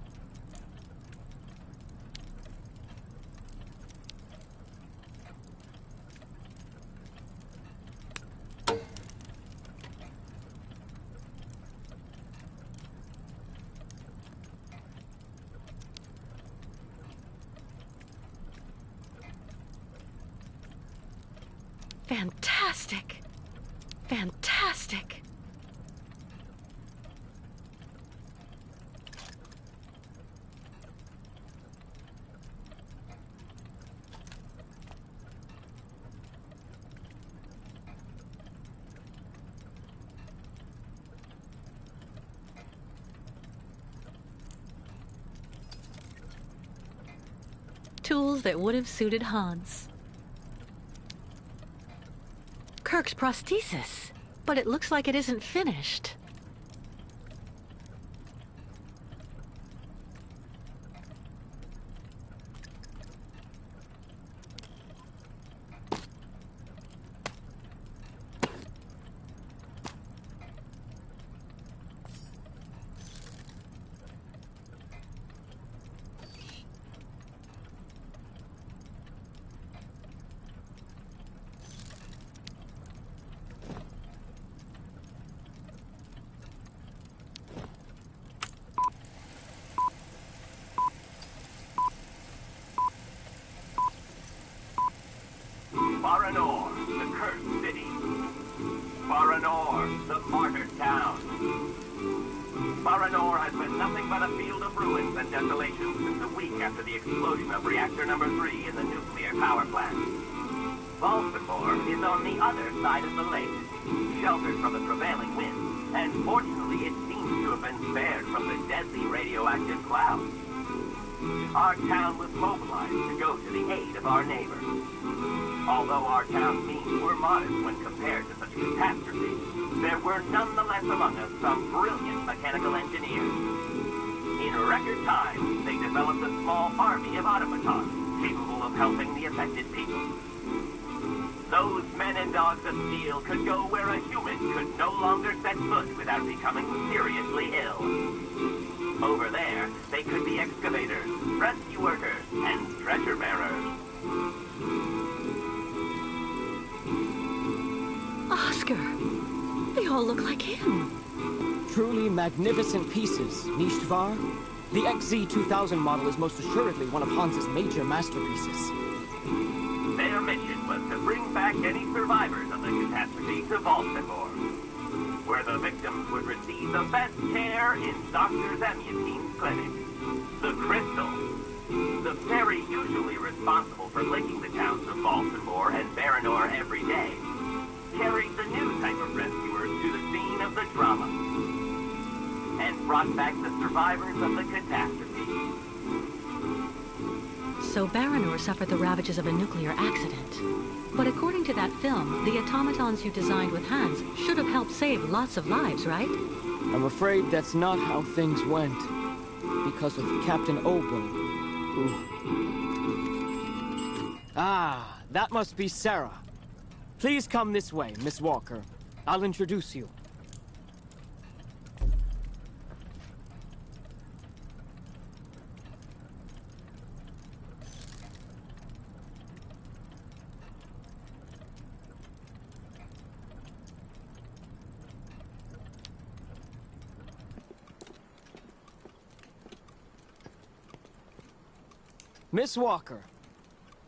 Fantastic! Fantastic! Tools that would have suited Hans. Kirk's prosthesis, but it looks like it isn't finished. Baranor, the cursed city. Baranor, the martyred town. Baranor has been nothing but a field of ruins and desolation since a week after the explosion of reactor number 3 in the nuclear power plant. Baltimore is on the other side of the lake, sheltered from the prevailing winds, and fortunately it seems to have been spared from the deadly radioactive clouds. Our town was mobilized to go to the aid of our neighbors. Although our town's means were modest when compared to such catastrophes, there were nonetheless among us some brilliant mechanical engineers. In record time, they developed a small army of automatons capable of helping the affected people. Those men and dogs of steel could go where a human could no longer set foot without becoming seriously ill. Over there, they could be excavators, rescue workers, and stretcher bearers. Oscar! They all look like him. Truly magnificent pieces, Nishtvar. The XZ2000 model is most assuredly one of Hans's major masterpieces. Their mission was to bring back any survivors of the catastrophe to Baltimore, where the victims would receive the best care in Dr. Zamiatin's clinic. The Crystal, the ferry usually responsible for linking the towns of Baltimore and Baranor every day, carried the new type of rescuers to the scene of the drama and brought back the survivors of the catastrophe. So Baranor suffered the ravages of a nuclear accident. But according to that film, the automatons you designed with Hans should have helped save lots of lives, right? I'm afraid that's not how things went. Because of Captain Obo, who... Ah, that must be Sarah. Please come this way, Miss Walker. I'll introduce you. Miss Walker,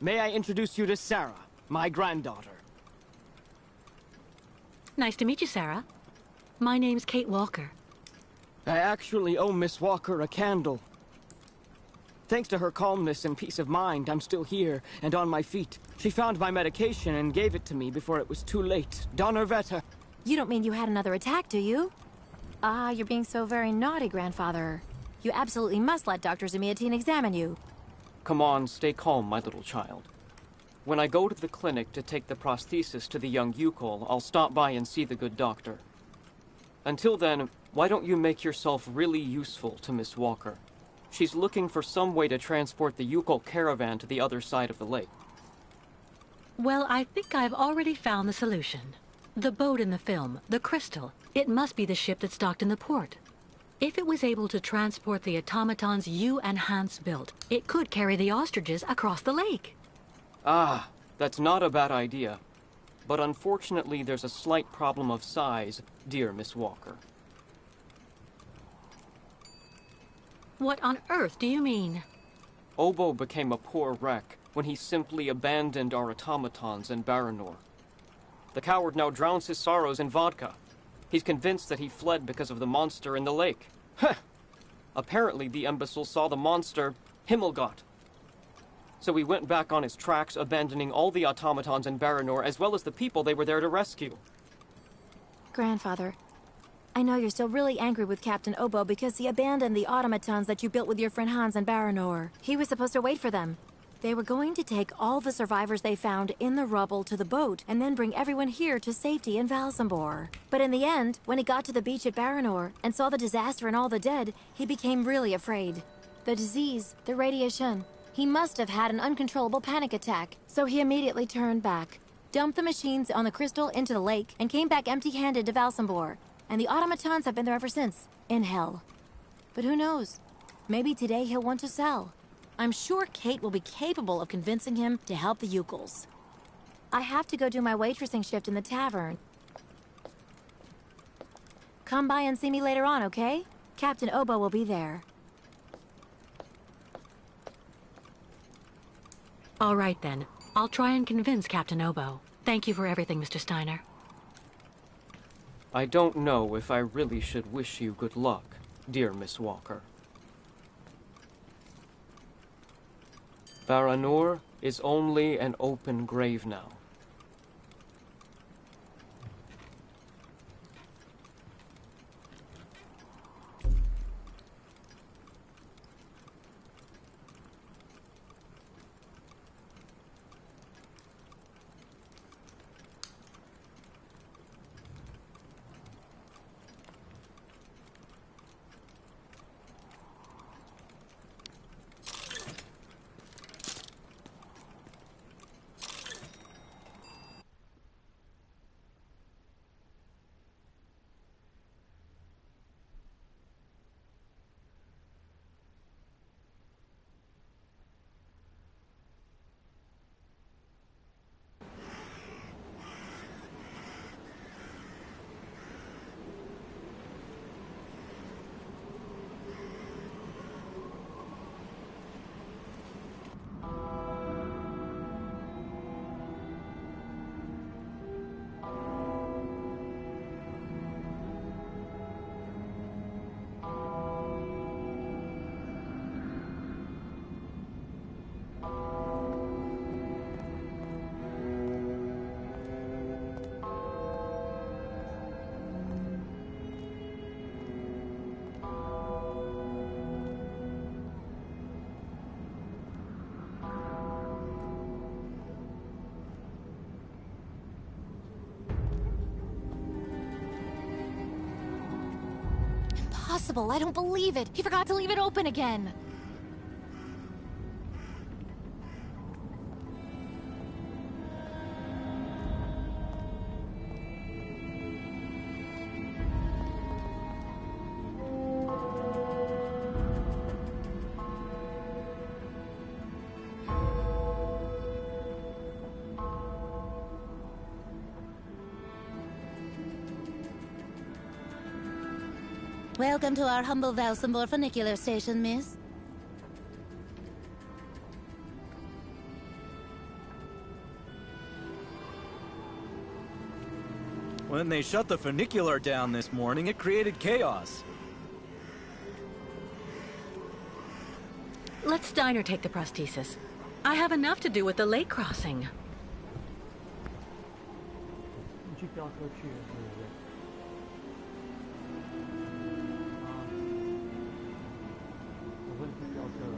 may I introduce you to Sarah, my granddaughter? Nice to meet you, Sarah. My name's Kate Walker. I actually owe Miss Walker a candle. Thanks to her calmness and peace of mind, I'm still here and on my feet. She found my medication and gave it to me before it was too late. Donnerwetter. You don't mean you had another attack, do you? Ah, you're being so very naughty, Grandfather. You absolutely must let Dr. Zamiatin examine you. Come on, stay calm, my little child. When I go to the clinic to take the prosthesis to the young Yukol, I'll stop by and see the good doctor. Until then, why don't you make yourself really useful to Miss Walker? She's looking for some way to transport the Yukol caravan to the other side of the lake. Well, I think I've already found the solution. The boat in the film, the Crystal, it must be the ship that's docked in the port. If it was able to transport the automatons you and Hans built, it could carry the ostriches across the lake. Ah, that's not a bad idea. But unfortunately, there's a slight problem of size, dear Miss Walker. What on earth do you mean? Obo became a poor wreck when he simply abandoned our automatons in Baranor. The coward now drowns his sorrows in vodka. He's convinced that he fled because of the monster in the lake. Heh! Apparently the imbecile saw the monster, Himmelgott. So he went back on his tracks, abandoning all the automatons in Baranor, as well as the people they were there to rescue. Grandfather, I know you're still really angry with Captain Obo because he abandoned the automatons that you built with your friend Hans in Baranor. He was supposed to wait for them. They were going to take all the survivors they found in the rubble to the boat and then bring everyone here to safety in Valsambor. But in the end, when he got to the beach at Baranor and saw the disaster and all the dead, he became really afraid. The disease, the radiation, he must have had an uncontrollable panic attack, so he immediately turned back, dumped the machines on the Crystal into the lake, and came back empty-handed to Valsambor. And the automatons have been there ever since, in hell. But who knows? Maybe today he'll want to sell. I'm sure Kate will be capable of convincing him to help the Yukols. I have to go do my waitressing shift in the tavern. Come by and see me later on, okay? Captain Obo will be there. All right, then. I'll try and convince Captain Obo. Thank you for everything, Mr. Steiner. I don't know if I really should wish you good luck, dear Miss Walker. Baranor is only an open grave now. impossible. I don't believe it. He forgot to leave it open again. Welcome to our humble Valsambor funicular station, miss. When they shut the funicular down this morning, it created chaos. Let Steiner take the prosthesis. I have enough to do with the lake crossing. 你去飙车去，对不对？我说你去飙车了。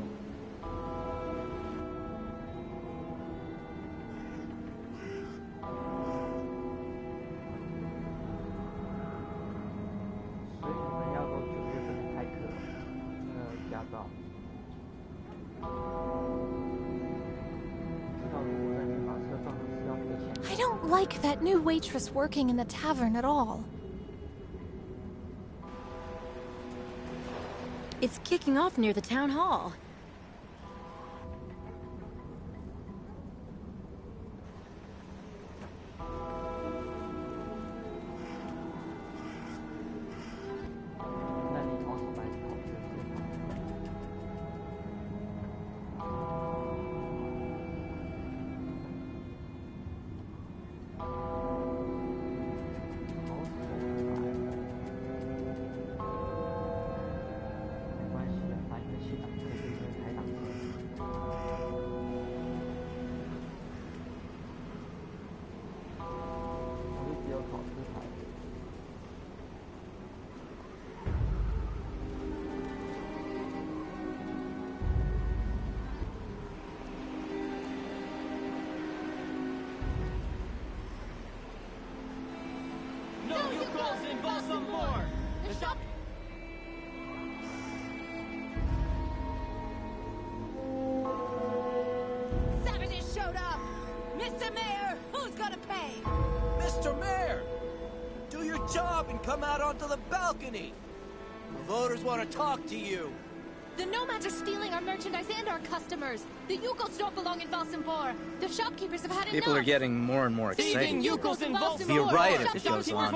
所以你们要到9月份开课，驾照。知道如果在你把车撞了是要赔钱。 I don't like that new waitress working in the tavern at all. It's kicking off near the town hall. Savages showed up! Mr. Mayor, who's gonna pay? Mr. Mayor! Do your job and come out onto the balcony! The voters want to talk to you! The nomads are stealing our merchandise and our customers. The Yukos don't belong in Valsambor. The shopkeepers have had enough. People are getting more and more excited. Thieving Yukos in It'll be a riot if it goes on.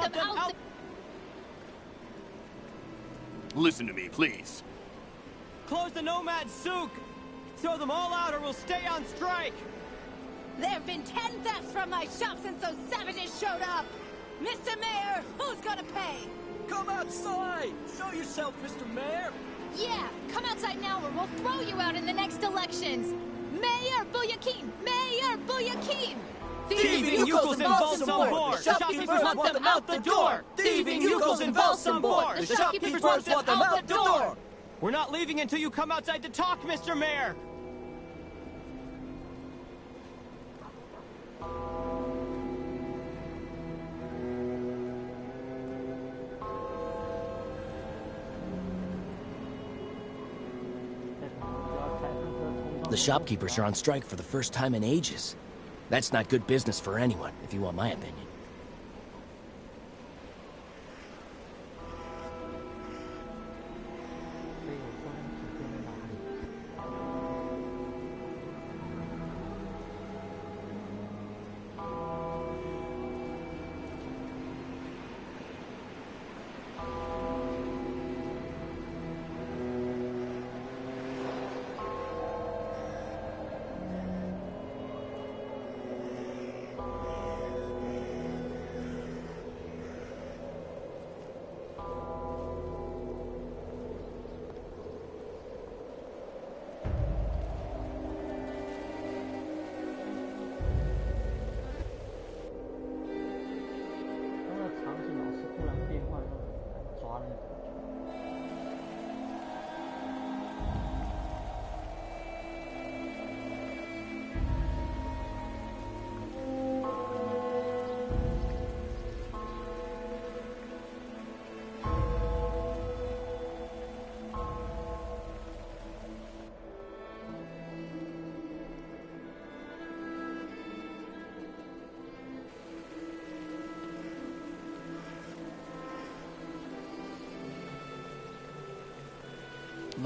Listen to me, please. Close the Nomad Souk! Throw them all out or we'll stay on strike! There have been 10 thefts from my shop since those savages showed up! Mr. Mayor, who's gonna pay? Come outside! Show yourself, Mr. Mayor! Yeah, come outside now or we'll throw you out in the next elections. Mayor Buyakin! Mayor Buyakin! Thieving Yukos in Valsambor! The shopkeepers want them out the door! Thieving Yukos in Valsambor! The shopkeepers want them out the door! We're not leaving until you come outside to talk, Mr. Mayor! The shopkeepers are on strike for the first time in ages. That's not good business for anyone, if you want my opinion.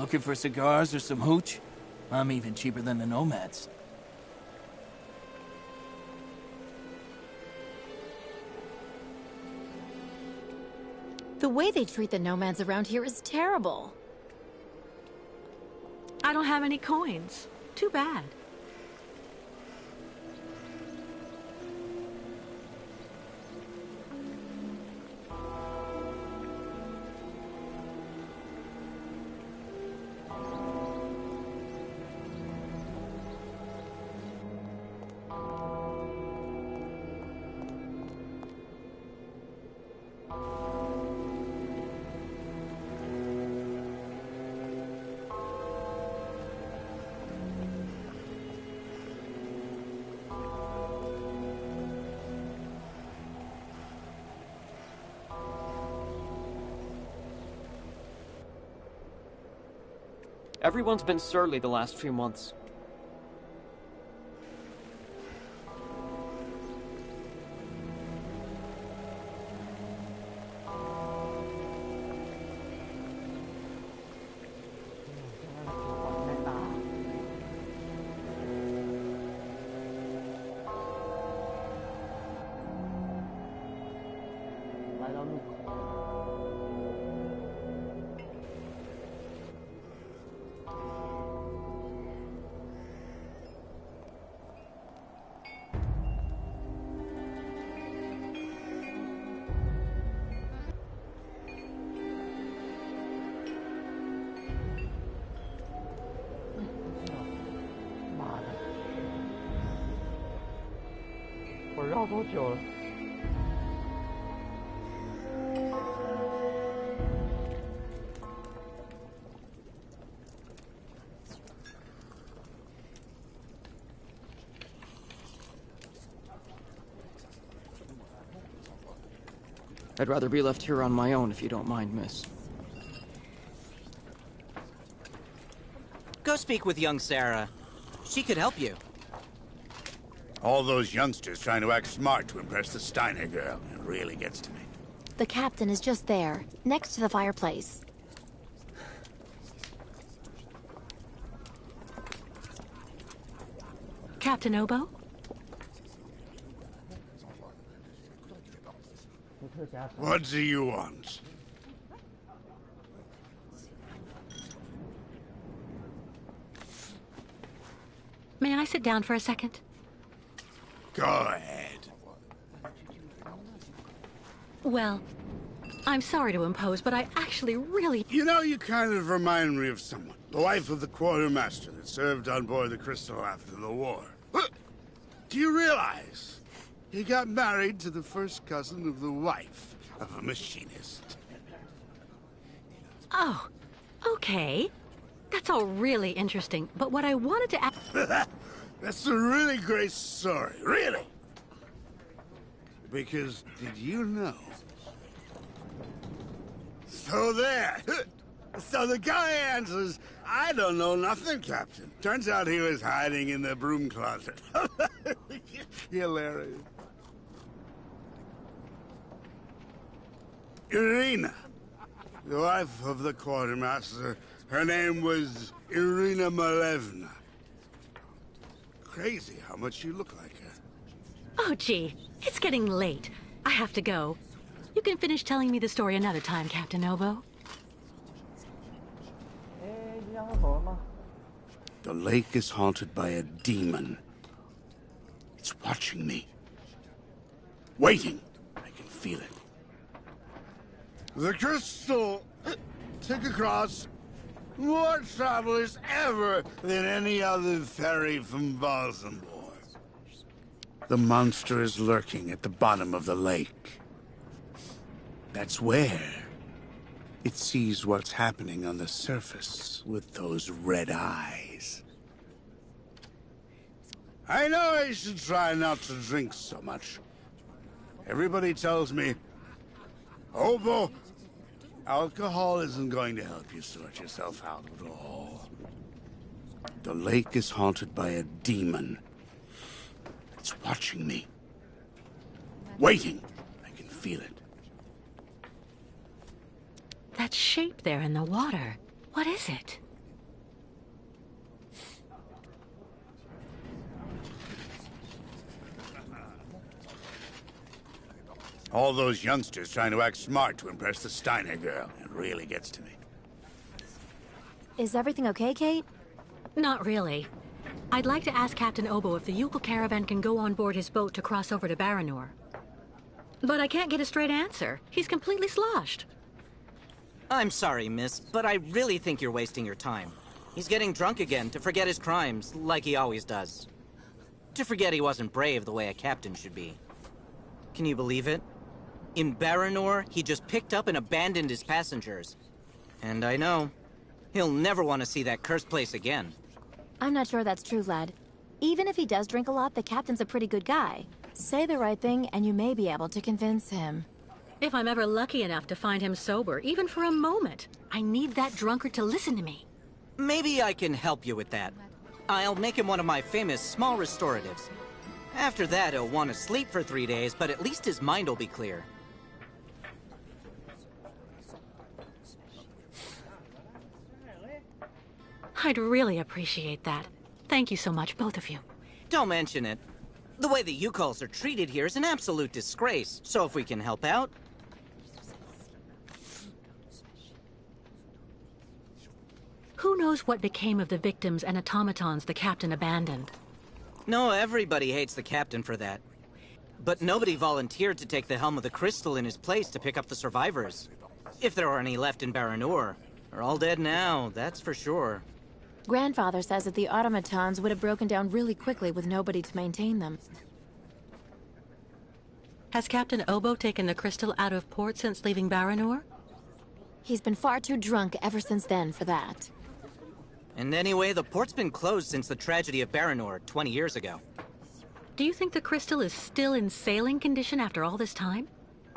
Looking for cigars or some hooch? I'm even cheaper than the nomads. The way they treat the nomads around here is terrible. I don't have any coins. Too bad. Everyone's been surly the last few months. I'd rather be left here on my own if you don't mind, miss. Go speak with young Sarah. She could help you. All those youngsters trying to act smart to impress the Steiner girl. It really gets to me. The captain is just there, next to the fireplace. Captain Obo? What do you want? May I sit down for a second? Go ahead. Well, I'm sorry to impose, but I actually really... You know, you kind of remind me of someone. The wife of the quartermaster that served on board the Crystal after the war. Do you realize he got married to the first cousin of the wife of a machinist? Oh, okay. That's all really interesting, but what I wanted to ask... That's a really great story, really. Because, did you know? So there. So the guy answers, I don't know nothing, Captain. Turns out he was hiding in the broom closet. Hilarious. Irina, the wife of the quartermaster, her name was Irina Malevna. Crazy how much you look like her. Oh, gee, it's getting late. I have to go. You can finish telling me the story another time, Captain Obo. The lake is haunted by a demon. It's watching me. Waiting. I can feel it. The crystal took across more travelers ever than any other ferry from Balsambor. The monster is lurking at the bottom of the lake. That's where it sees what's happening on the surface with those red eyes. I know I should try not to drink so much. Everybody tells me, Obo, alcohol isn't going to help you sort yourself out at all. The lake is haunted by a demon. It's watching me. Waiting. I can feel it. That shape there in the water, what is it? All those youngsters trying to act smart to impress the Steiner girl. It really gets to me. Is everything okay, Kate? Not really. I'd like to ask Captain Obo if the Yukon caravan can go on board his boat to cross over to Baranor. But I can't get a straight answer. He's completely sloshed. I'm sorry, miss, but I really think you're wasting your time. He's getting drunk again to forget his crimes, like he always does. To forget he wasn't brave the way a captain should be. Can you believe it? In Baranor, he just picked up and abandoned his passengers. And I know, he'll never want to see that cursed place again. I'm not sure that's true, lad. Even if he does drink a lot, the captain's a pretty good guy. Say the right thing, and you may be able to convince him. If I'm ever lucky enough to find him sober, even for a moment, I need that drunkard to listen to me. Maybe I can help you with that. I'll make him one of my famous small restoratives. After that, he'll want to sleep for 3 days, but at least his mind will be clear. I'd really appreciate that. Thank you so much, both of you. Don't mention it. The way the Yukols are treated here is an absolute disgrace, so if we can help out... Who knows what became of the victims and automatons the captain abandoned? No, everybody hates the captain for that. But nobody volunteered to take the helm of the crystal in his place to pick up the survivors. If there are any left in Baranor. They're all dead now, that's for sure. Grandfather says that the automatons would have broken down really quickly with nobody to maintain them. Has Captain Obo taken the crystal out of port since leaving Baranor? He's been far too drunk ever since then for that. And anyway, the port's been closed since the tragedy of Baranor 20 years ago. Do you think the crystal is still in sailing condition after all this time?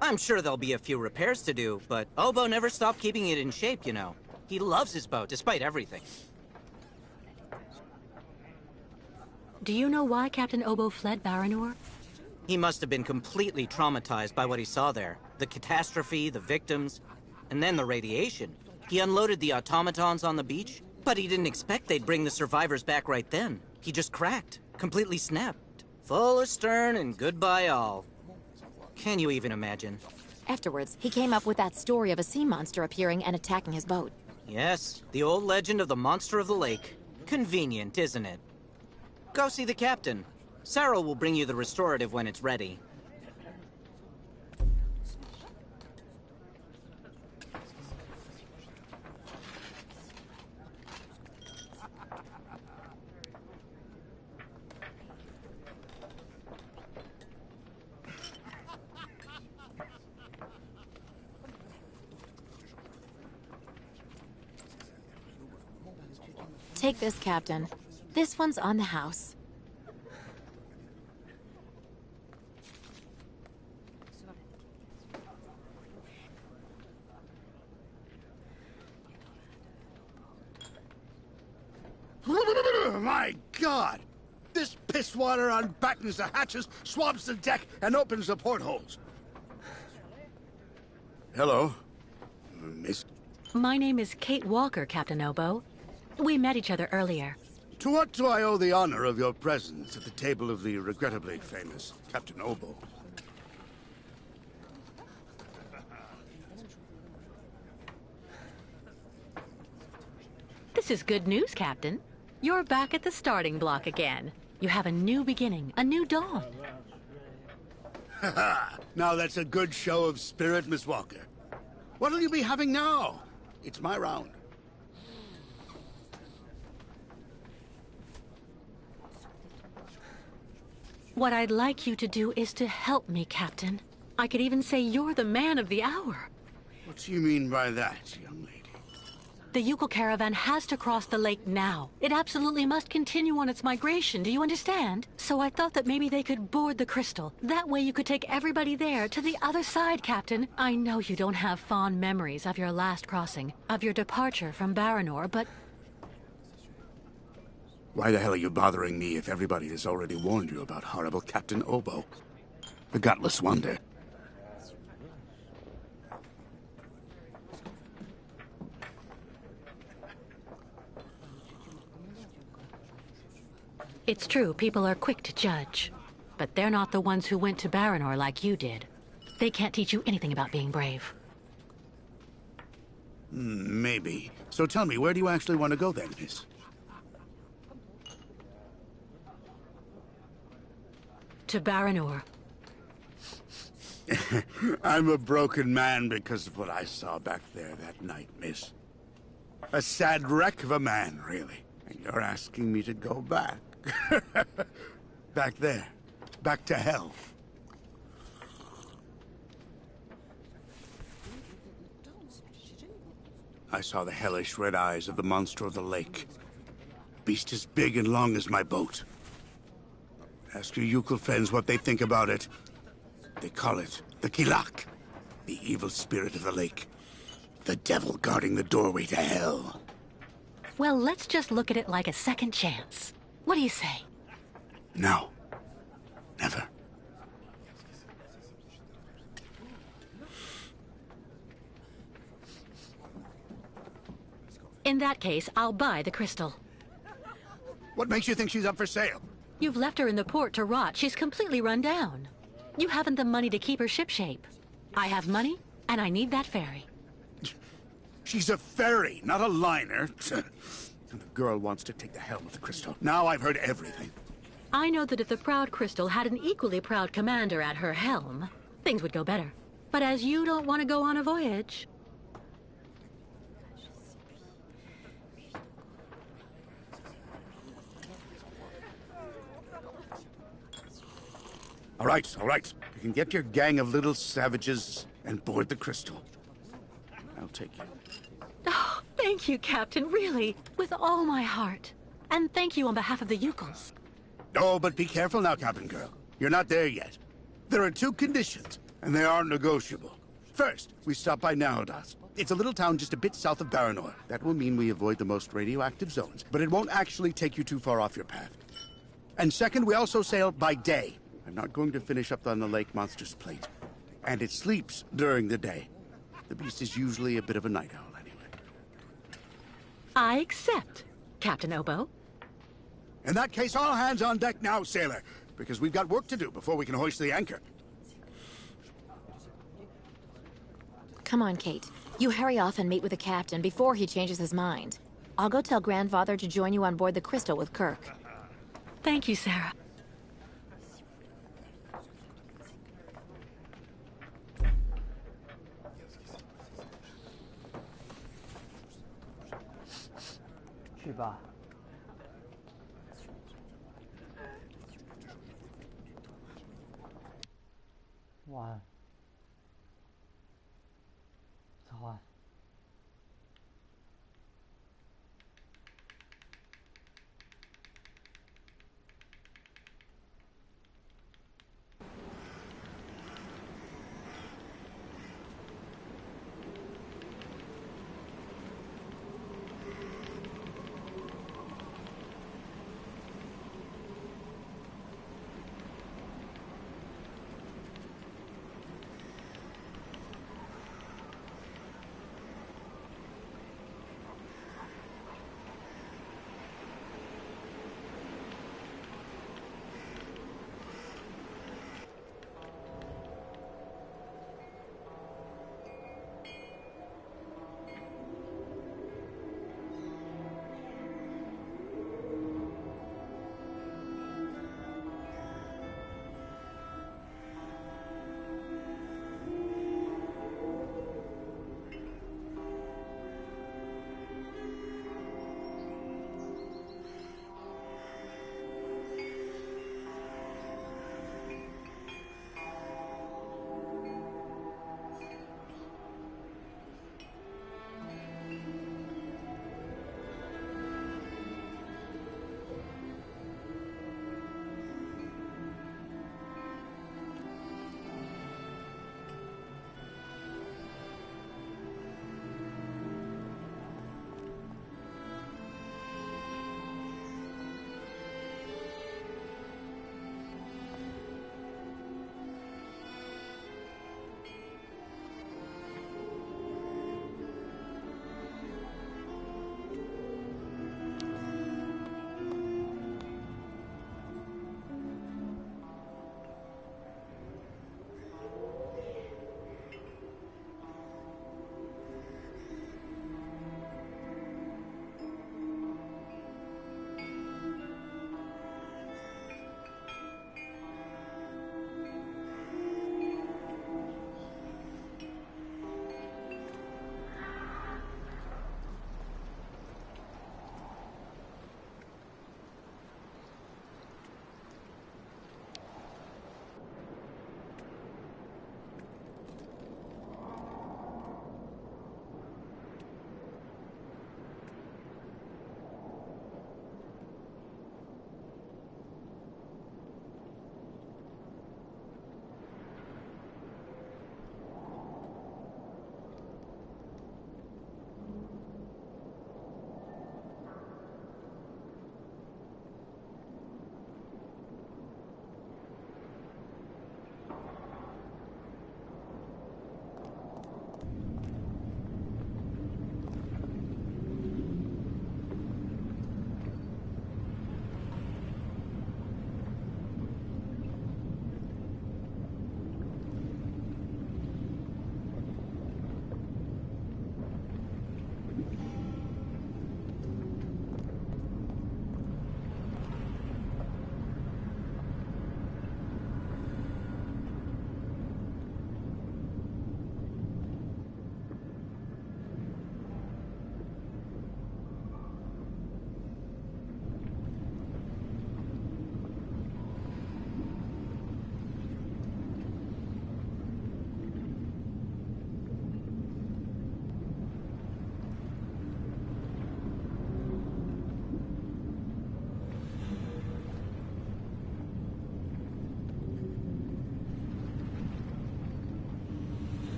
I'm sure there'll be a few repairs to do, but Obo never stopped keeping it in shape, you know. He loves his boat, despite everything. Do you know why Captain Obo fled Baranor? He must have been completely traumatized by what he saw there. The catastrophe, the victims, and then the radiation. He unloaded the automatons on the beach, but he didn't expect they'd bring the survivors back right then. He just cracked, completely snapped. Full astern and goodbye all. Can you even imagine? Afterwards, he came up with that story of a sea monster appearing and attacking his boat. Yes, the old legend of the monster of the lake. Convenient, isn't it? Go see the captain. Sarah will bring you the restorative when it's ready. Take this, Captain. This one's on the house. My God! This pisswater unbattens the hatches, swabs the deck, and opens the portholes. Hello, Miss... My name is Kate Walker, Captain Obo. We met each other earlier. To what do I owe the honor of your presence at the table of the regrettably famous Captain Obo? This is good news, Captain. You're back at the starting block again. You have a new beginning, a new dawn. Now that's a good show of spirit, Miss Walker. What'll you be having now? It's my round. What I'd like you to do is to help me, Captain. I could even say you're the man of the hour. What do you mean by that, young lady? The Yukon caravan has to cross the lake now. It absolutely must continue on its migration, do you understand? So I thought that maybe they could board the crystal. That way you could take everybody there to the other side, Captain. I know you don't have fond memories of your last crossing, of your departure from Baranor, but... Why the hell are you bothering me if everybody has already warned you about horrible Captain Obo? The gutless wonder. It's true, people are quick to judge. But they're not the ones who went to Baranor like you did. They can't teach you anything about being brave. Maybe. So tell me, where do you actually want to go then, miss? To Baranor. I'm a broken man because of what I saw back there that night, miss. A sad wreck of a man, really. And you're asking me to go back. Back there. Back to hell. I saw the hellish red eyes of the monster of the lake. Beast as big and long as my boat. Ask your Yukul friends what they think about it. They call it the Kilak, the evil spirit of the lake. The devil guarding the doorway to hell. Well, let's just look at it like a second chance. What do you say? No. Never. In that case, I'll buy the crystal. What makes you think she's up for sale? You've left her in the port to rot. She's completely run down. You haven't the money to keep her shipshape. I have money, and I need that ferry. She's a ferry, not a liner. And the girl wants to take the helm of the crystal. Now I've heard everything. I know that if the Proud Crystal had an equally proud commander at her helm, things would go better. But as you don't want to go on a voyage... All right. You can get your gang of little savages and board the crystal. I'll take you. Oh, thank you, Captain, really, with all my heart. And thank you on behalf of the Yukuls. Oh, but be careful now, Captain Girl. You're not there yet. There are 2 conditions, and they aren't negotiable. First, we stop by Narodas. It's a little town just a bit south of Baranor. That will mean we avoid the most radioactive zones, but it won't actually take you too far off your path. And second, we also sail by day. I'm not going to finish up on the lake monster's plate. And it sleeps during the day. The beast is usually a bit of a night owl anyway. I accept, Captain Obo. In that case, all hands on deck now, sailor, because we've got work to do before we can hoist the anchor. Come on, Kate. You hurry off and meet with the captain before he changes his mind. I'll go tell Grandfather to join you on board the Crystal with Kirk. Thank you, Sarah. Wow. 操啊！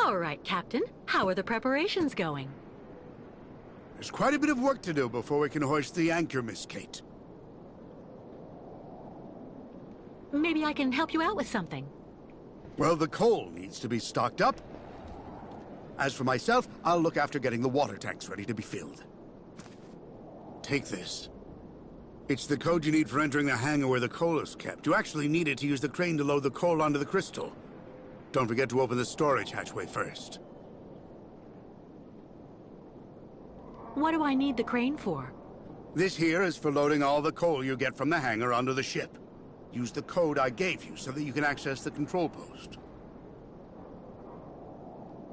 All right, Captain. How are the preparations going? There's quite a bit of work to do before we can hoist the anchor, Miss Kate. Maybe I can help you out with something. Well, the coal needs to be stocked up. As for myself, I'll look after getting the water tanks ready to be filled. Take this. It's the code you need for entering the hangar where the coal is kept. You actually need it to use the crane to load the coal onto the crystal. Don't forget to open the storage hatchway first. What do I need the crane for? This here is for loading all the coal you get from the hangar onto the ship. Use the code I gave you so that you can access the control post.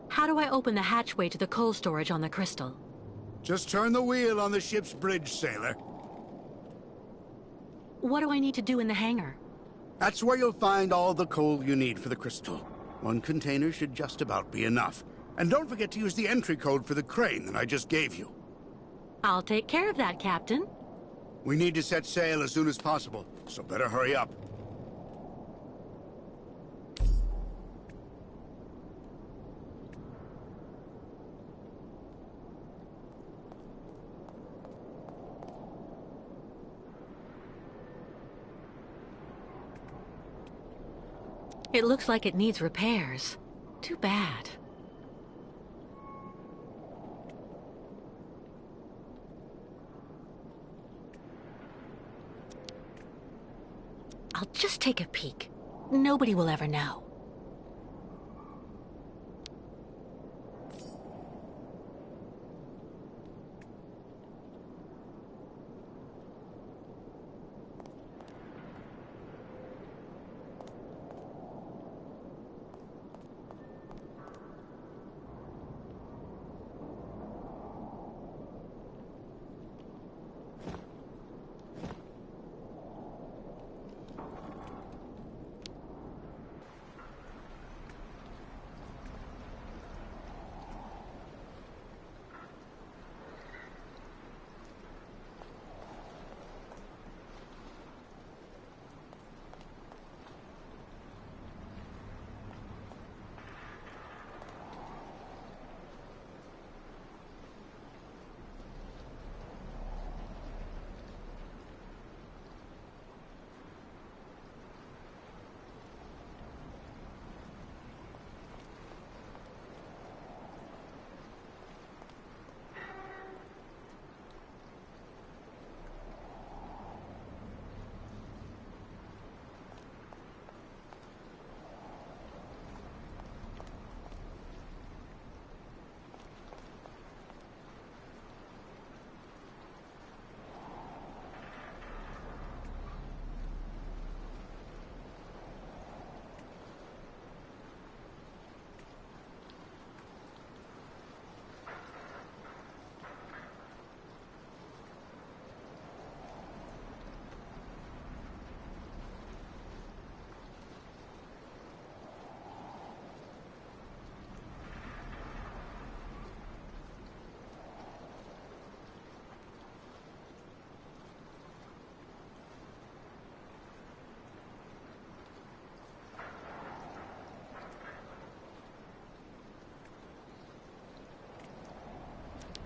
How do I open the hatchway to the coal storage on the crystal? Just turn the wheel on the ship's bridge, sailor. What do I need to do in the hangar? That's where you'll find all the coal you need for the crystal. One container should just about be enough. And don't forget to use the entry code for the crane that I just gave you. I'll take care of that, Captain. We need to set sail as soon as possible, so better hurry up. It looks like it needs repairs. Too bad. I'll just take a peek. Nobody will ever know.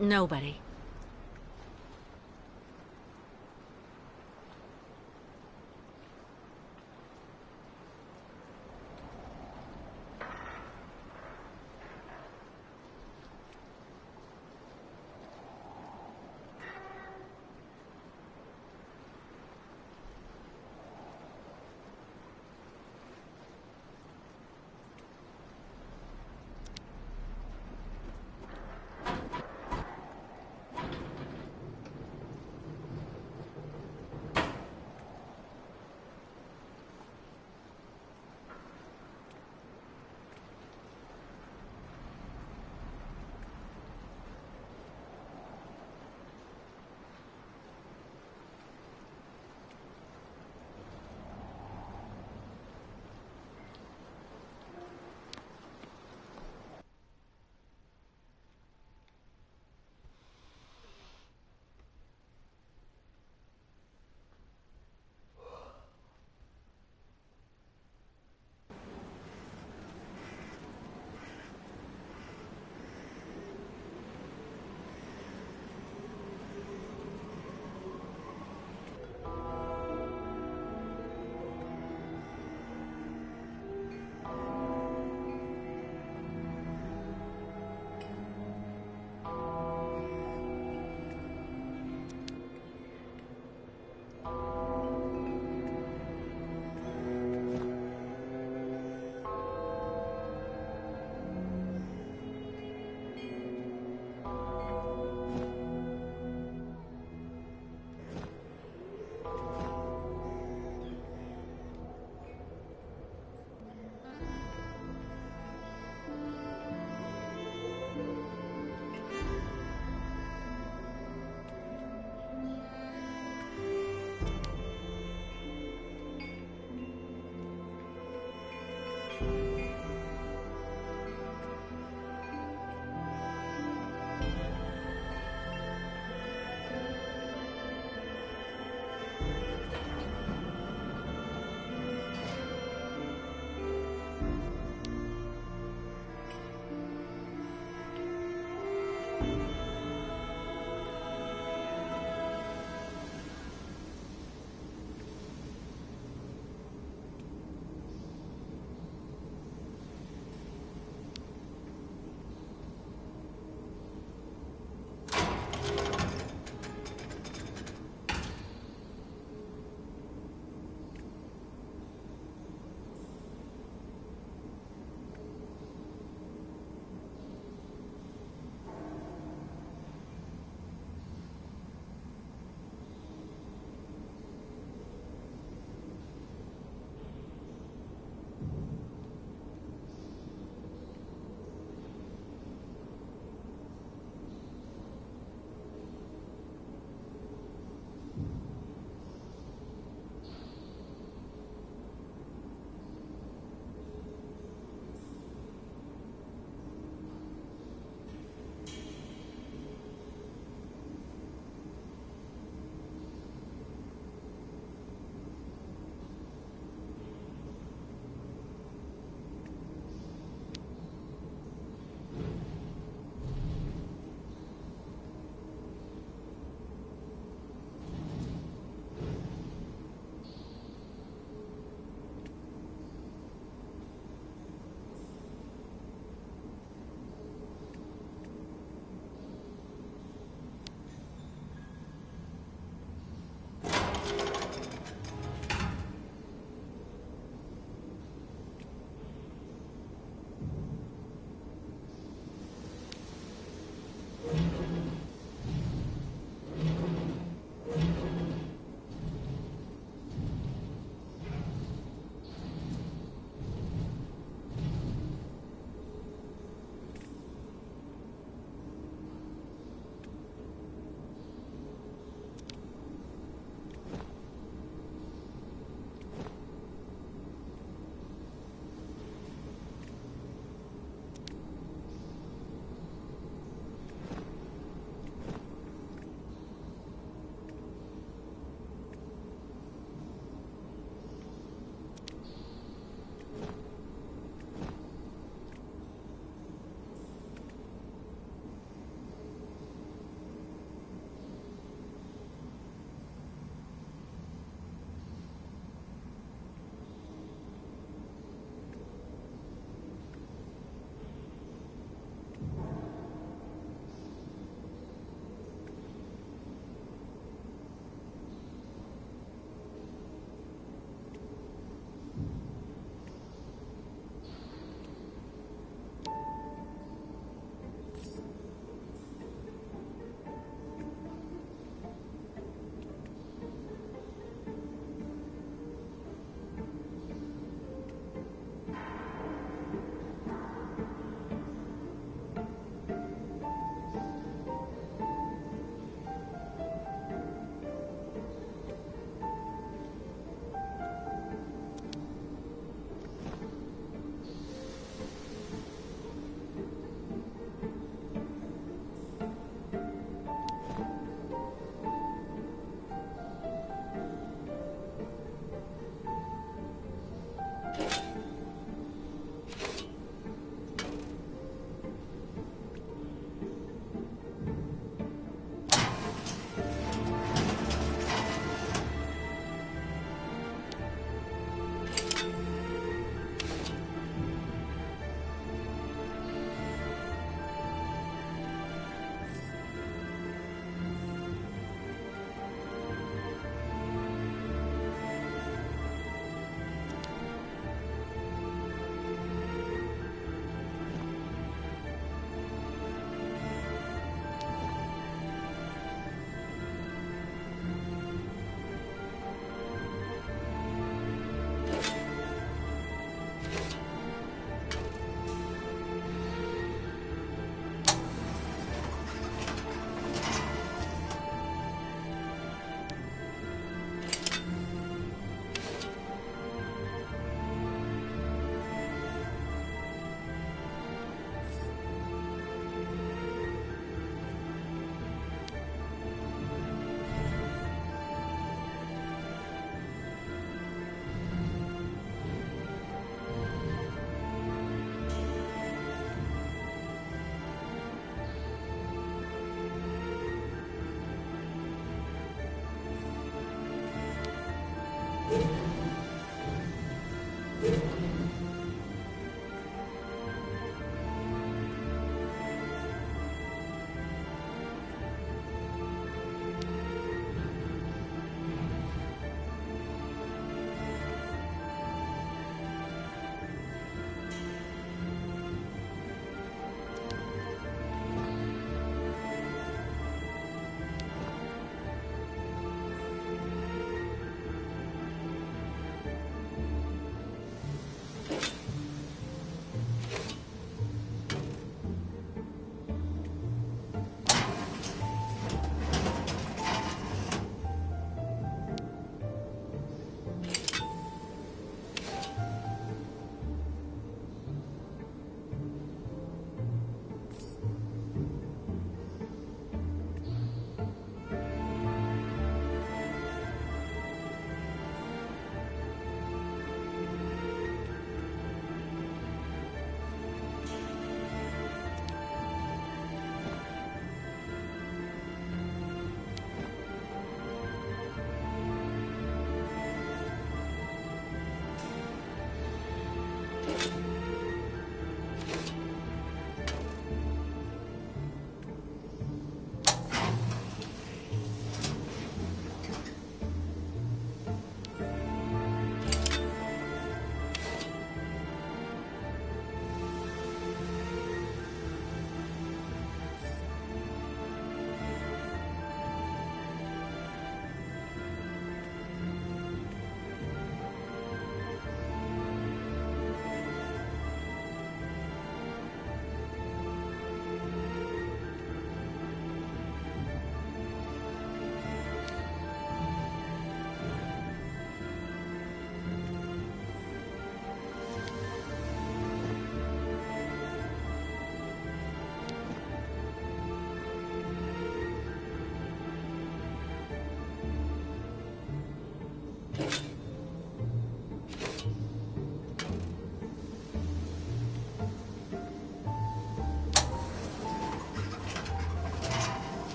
Nobody.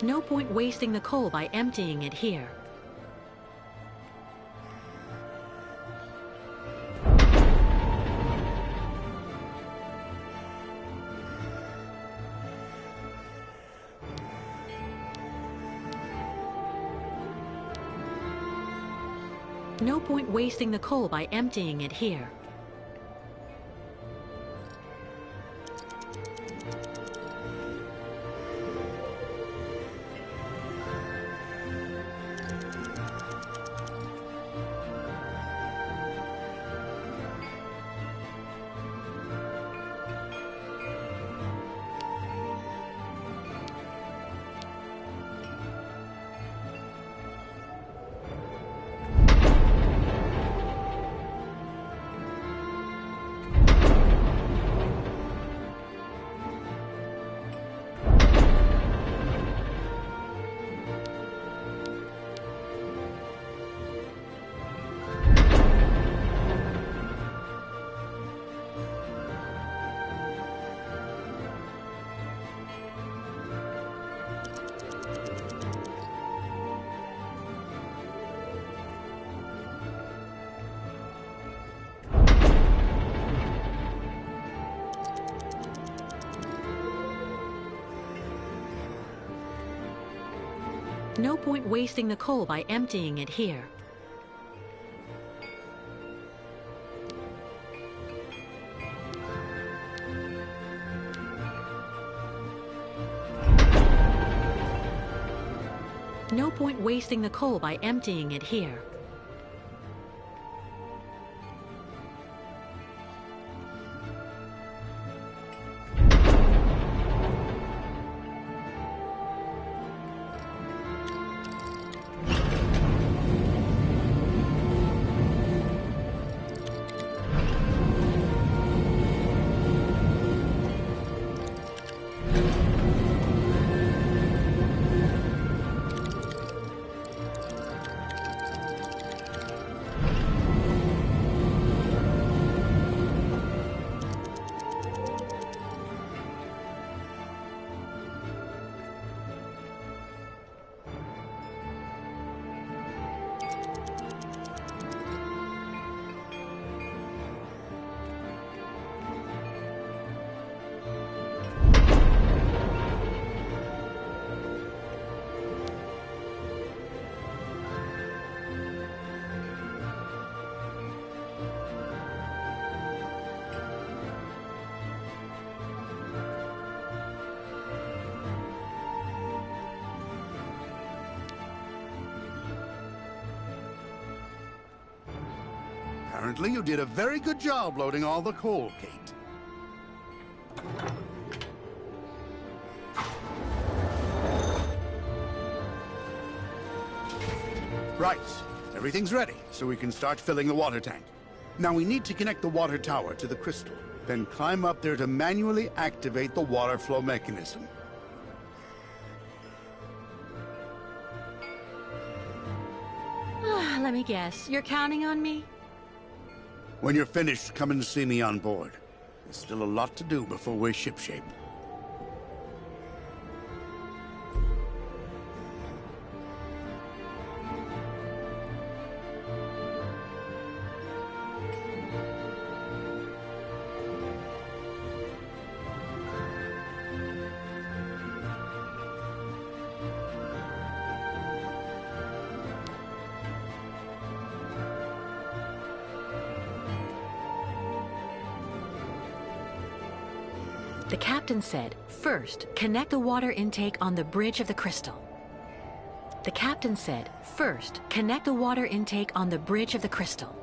No point wasting the coal by emptying it here. No point wasting the coal by emptying it here. No point wasting the coal by emptying it here. No point wasting the coal by emptying it here. Apparently you did a very good job loading all the coal, Kate. Right. Everything's ready, so we can start filling the water tank. Now we need to connect the water tower to the crystal, then climb up there to manually activate the water flow mechanism. Let me guess, you're counting on me? When you're finished, come and see me on board. There's still a lot to do before we're shipshape. The captain said, first, connect the water intake on the bridge of the crystal. The captain said, first, connect the water intake on the bridge of the crystal.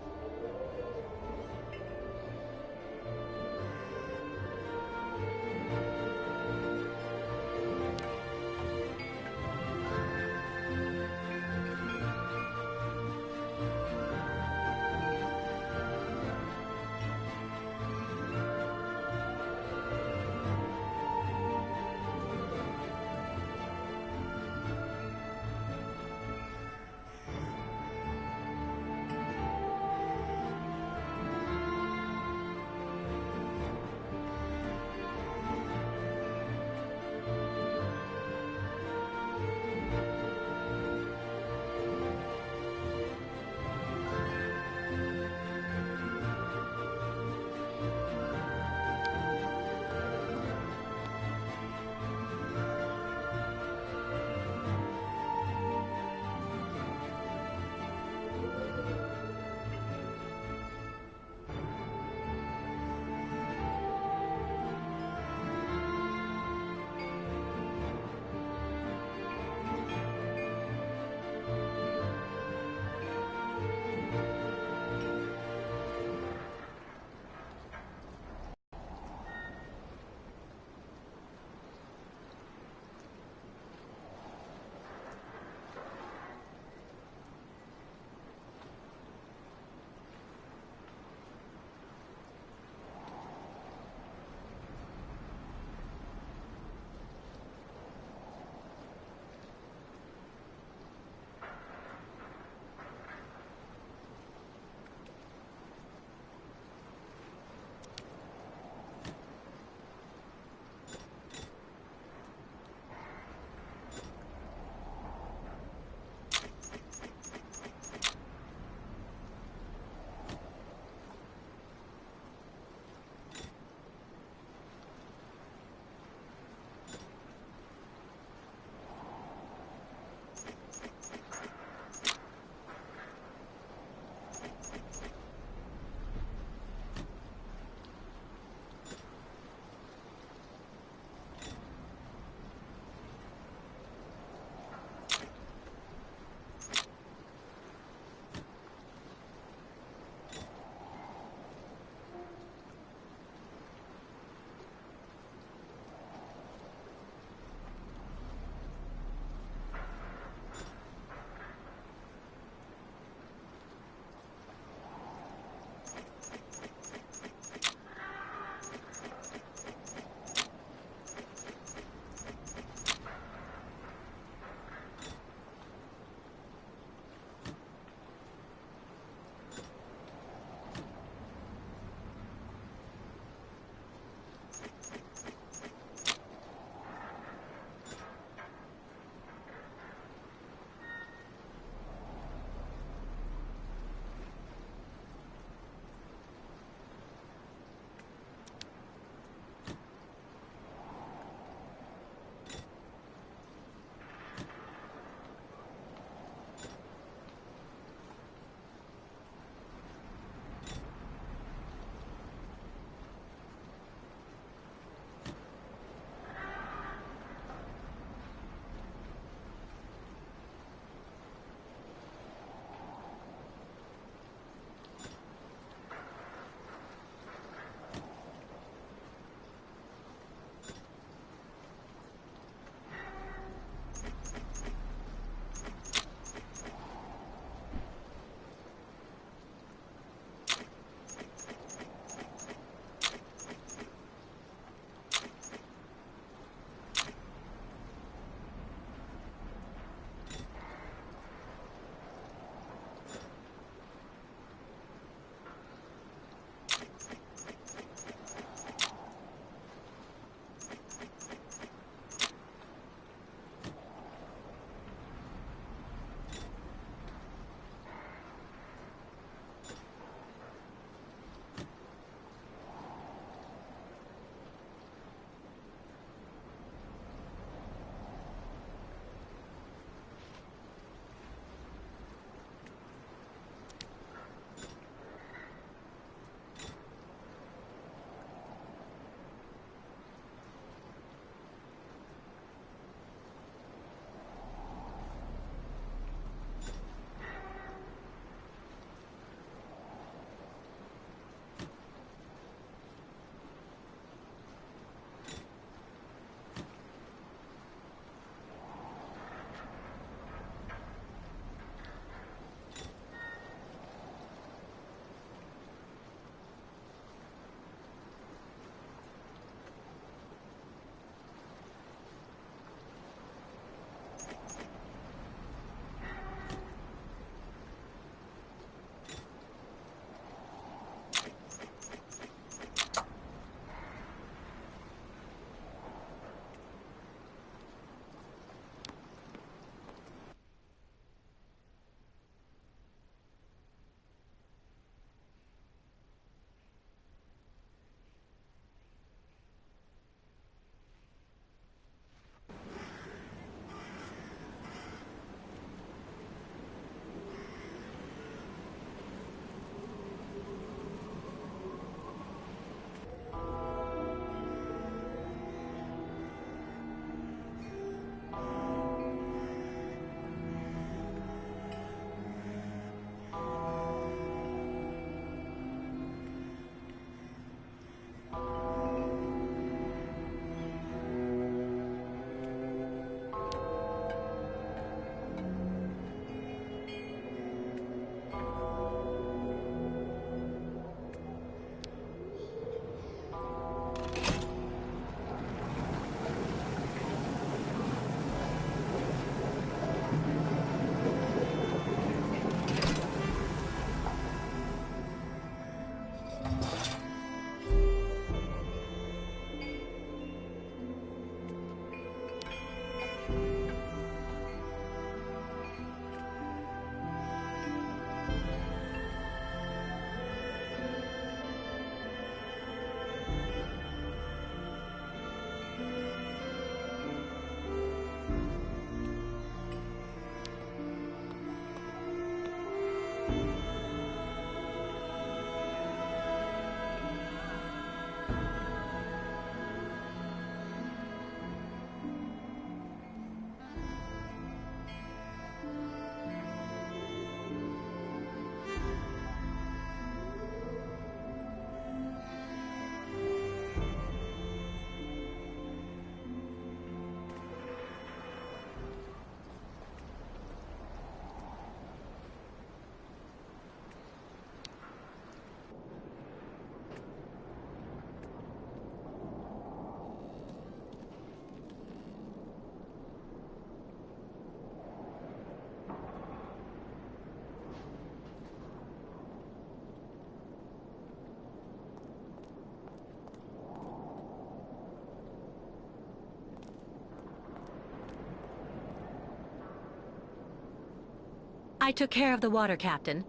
I took care of the water, Captain.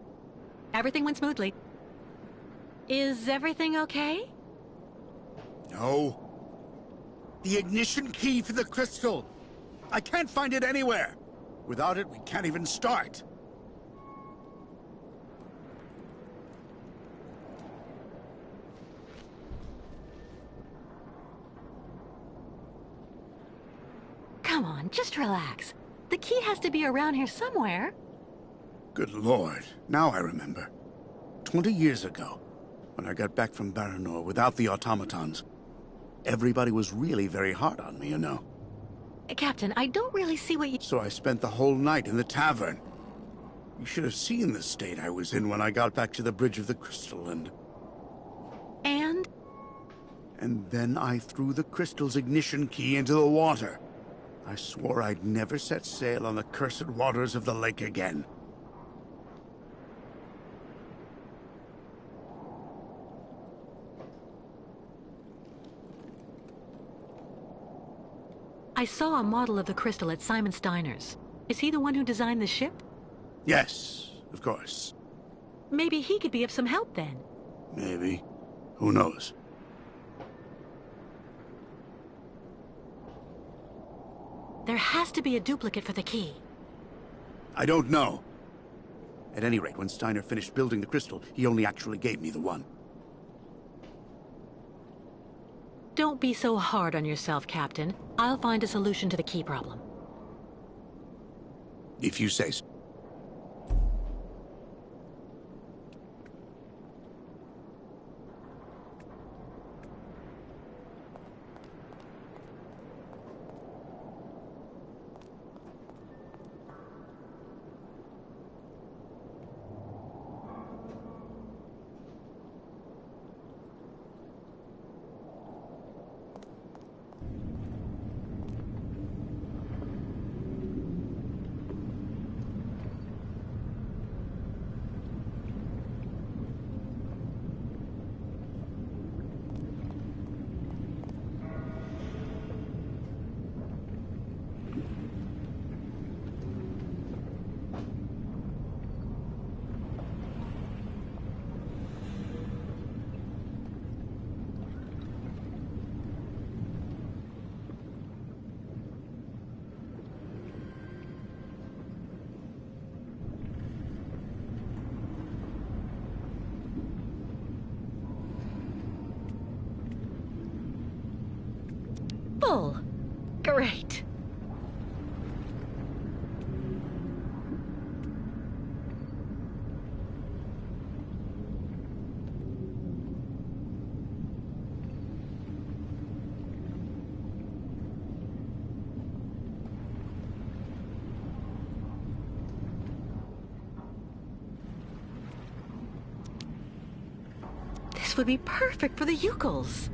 Everything went smoothly. Is everything okay? No. The ignition key for the crystal. I can't find it anywhere. Without it, we can't even start. Come on, just relax. The key has to be around here somewhere. Good Lord, now I remember. 20 years ago, when I got back from Baranor without the automatons, everybody was really very hard on me, you know. Captain, I don't really see what you... So I spent the whole night in the tavern. You should have seen the state I was in when I got back to the Bridge of the Crystal and... And then I threw the crystal's ignition key into the water. I swore I'd never set sail on the cursed waters of the lake again. I saw a model of the crystal at Simon Steiner's. Is he the one who designed the ship? Yes, of course. Maybe he could be of some help then. Maybe. Who knows? There has to be a duplicate for the key. I don't know. At any rate, when Steiner finished building the crystal, he only actually gave me the one. Don't be so hard on yourself, Captain. I'll find a solution to the key problem. If you say so. Full. Great. This would be perfect for the Yukels.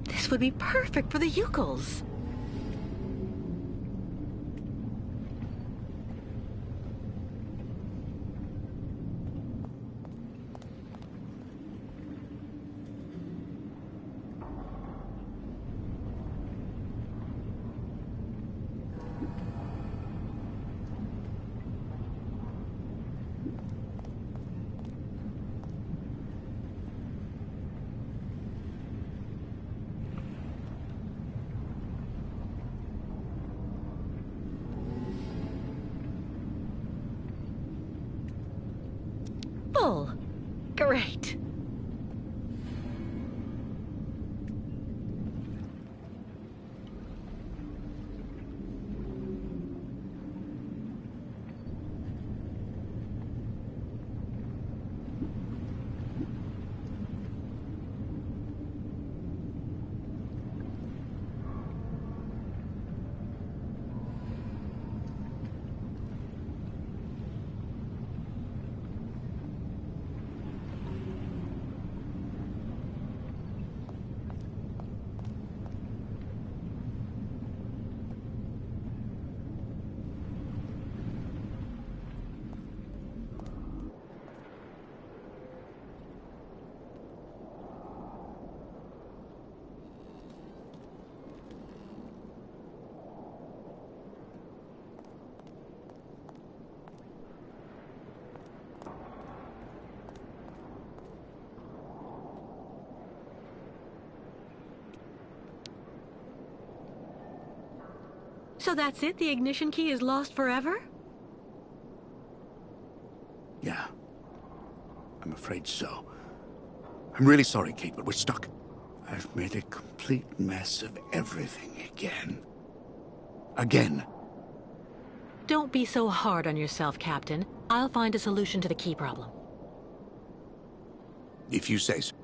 This would be perfect for the Yukels. Full. Great. So that's it? The ignition key is lost forever? Yeah. I'm afraid so. I'm really sorry, Kate, but we're stuck. I've made a complete mess of everything again. Again. Don't be so hard on yourself, Captain. I'll find a solution to the key problem. If you say so.